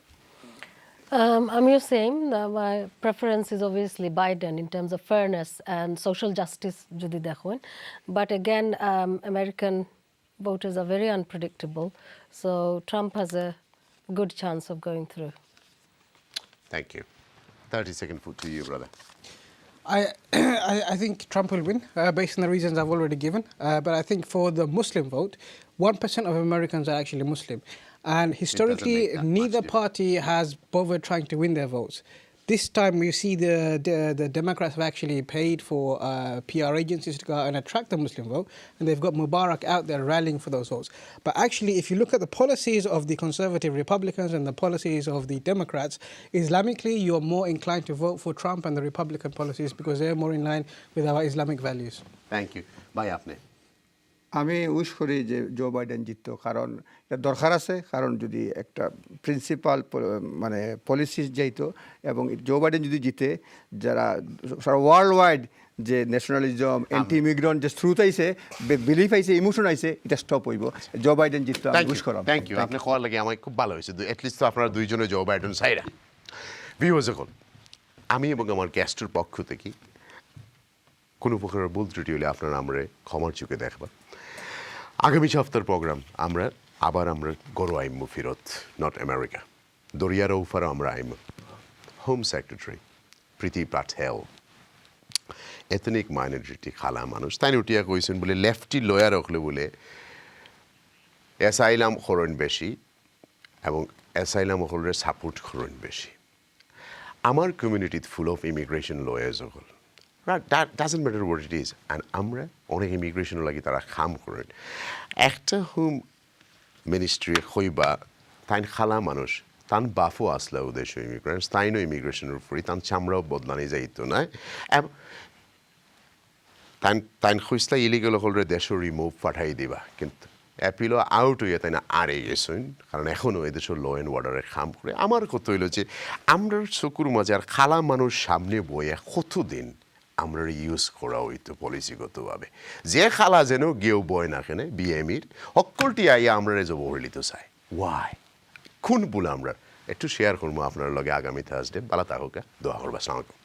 আমিও same, my preference is obviously Biden in terms of fairness and social justice যদি দেখেন, but again American voters are very unpredictable, so Trump has a good chance of going through. Thank you. 30 seconds to you, brother. I think Trump will win based on the reasons I've already given. But I think for the Muslim vote, 1% of Americans are actually Muslim. And historically, neither party has bothered trying to win their votes. This time you see the Democrats have actually paid for PR agencies to go out and attract the Muslim vote, and they've got Mubarak out there rallying for those votes. But actually, if you look at the policies of the conservative Republicans and the policies of the Democrats, Islamically, you're more inclined to vote for Trump and the Republican policies because they're more in line with our Islamic values. Thank you. Bye, Apne. আমি উইশ করি যে জো বাইডেন জিতত, কারণ এটা দরকার আছে। কারণ যদি একটা প্রিন্সিপাল মানে পলিসি যাইতো, এবং জো বাইডেন যদি জিতে, যারা সারা ওয়ার্ল্ড ওয়াইড যে ন্যাশনালিজম, অ্যান্টি ইমিগ্রেন্ট যে থ্রুত আইছে, বিলিফ আইছে, ইমোশন আইছে, এটা স্টপ হইব। জো বাইডেন জিততো, আমি উইশ করাম। Thank you. আপনি খাওয়ার লাগে আমার খুব ভালো হয়েছে, অ্যাটলিস্ট তো আপনারা দুইজনে জো বাইডেন সাইরা ভিউজ এখন আমি এবং আমার গেস্টের পক্ষ থেকে কোনো প্রকার ভুল ত্রুটি হলে আপনারা আমরা ক্ষমার চোখে দেখবা আগামী সপ্তাহের প্রোগ্রাম আমরা গড় আইমু ফিরত নট আমেরিকা দরিয়ার ওফার আমরা আইমু হোম সেক্রেটারি প্রীতি পাটেল এথনিক মাইনরিটি খালা মানুষ তাই উঠিয়া কইছেন বলে লেফটি লয়ার হলে বলে অ্যাসাইলাম খরণ বেশি এবং অ্যাসাইলাম হলের সাপোর্ট খরণ বেশি আমার কমিউনিটিতে ফুল অফ ইমিগ্রেশন লয়ার্স হল doesn't matter what it is and আমরা অনেক ইমিগ্রেশন লাগি তারা খাম করেন একটা হোম মিনিস্ট্রি হইবা তাই খালা মানুষ তান বাফও আসলে উদ্দেশ্য ইমিগ্রেন্টস তাইনও ইমিগ্রেশনের উপরই তান চামড়াও বদলানি যাইত না তাই খুঁজলা ইলিগেল হলরে দেশও রিমুভ পাঠাই দিবা কিন্তু অ্যাপিলও আউট হইয়া তাই না আরে গেছেন কারণ এখনও এদেশের ল অ্যান্ড অর্ডারে খাম করে আমার কত হইল যে আমরা চকুর মাঝে আর খালা মানুষ সামনে বইয়া কতদিন আমরা ইউজ করা হইতো পলিসিগতভাবে যে খালা যেন গেও বয় না কেনে বিএমির অক্কলটি আইয়া আমরা যাব হইলিত চাই ওয়াই কোন বলে আমরা একটু শেয়ার করবো আপনার লগে আগামী থার্সডে ভালো থাকুক দোয়া করবা আসসালামু আলাইকুম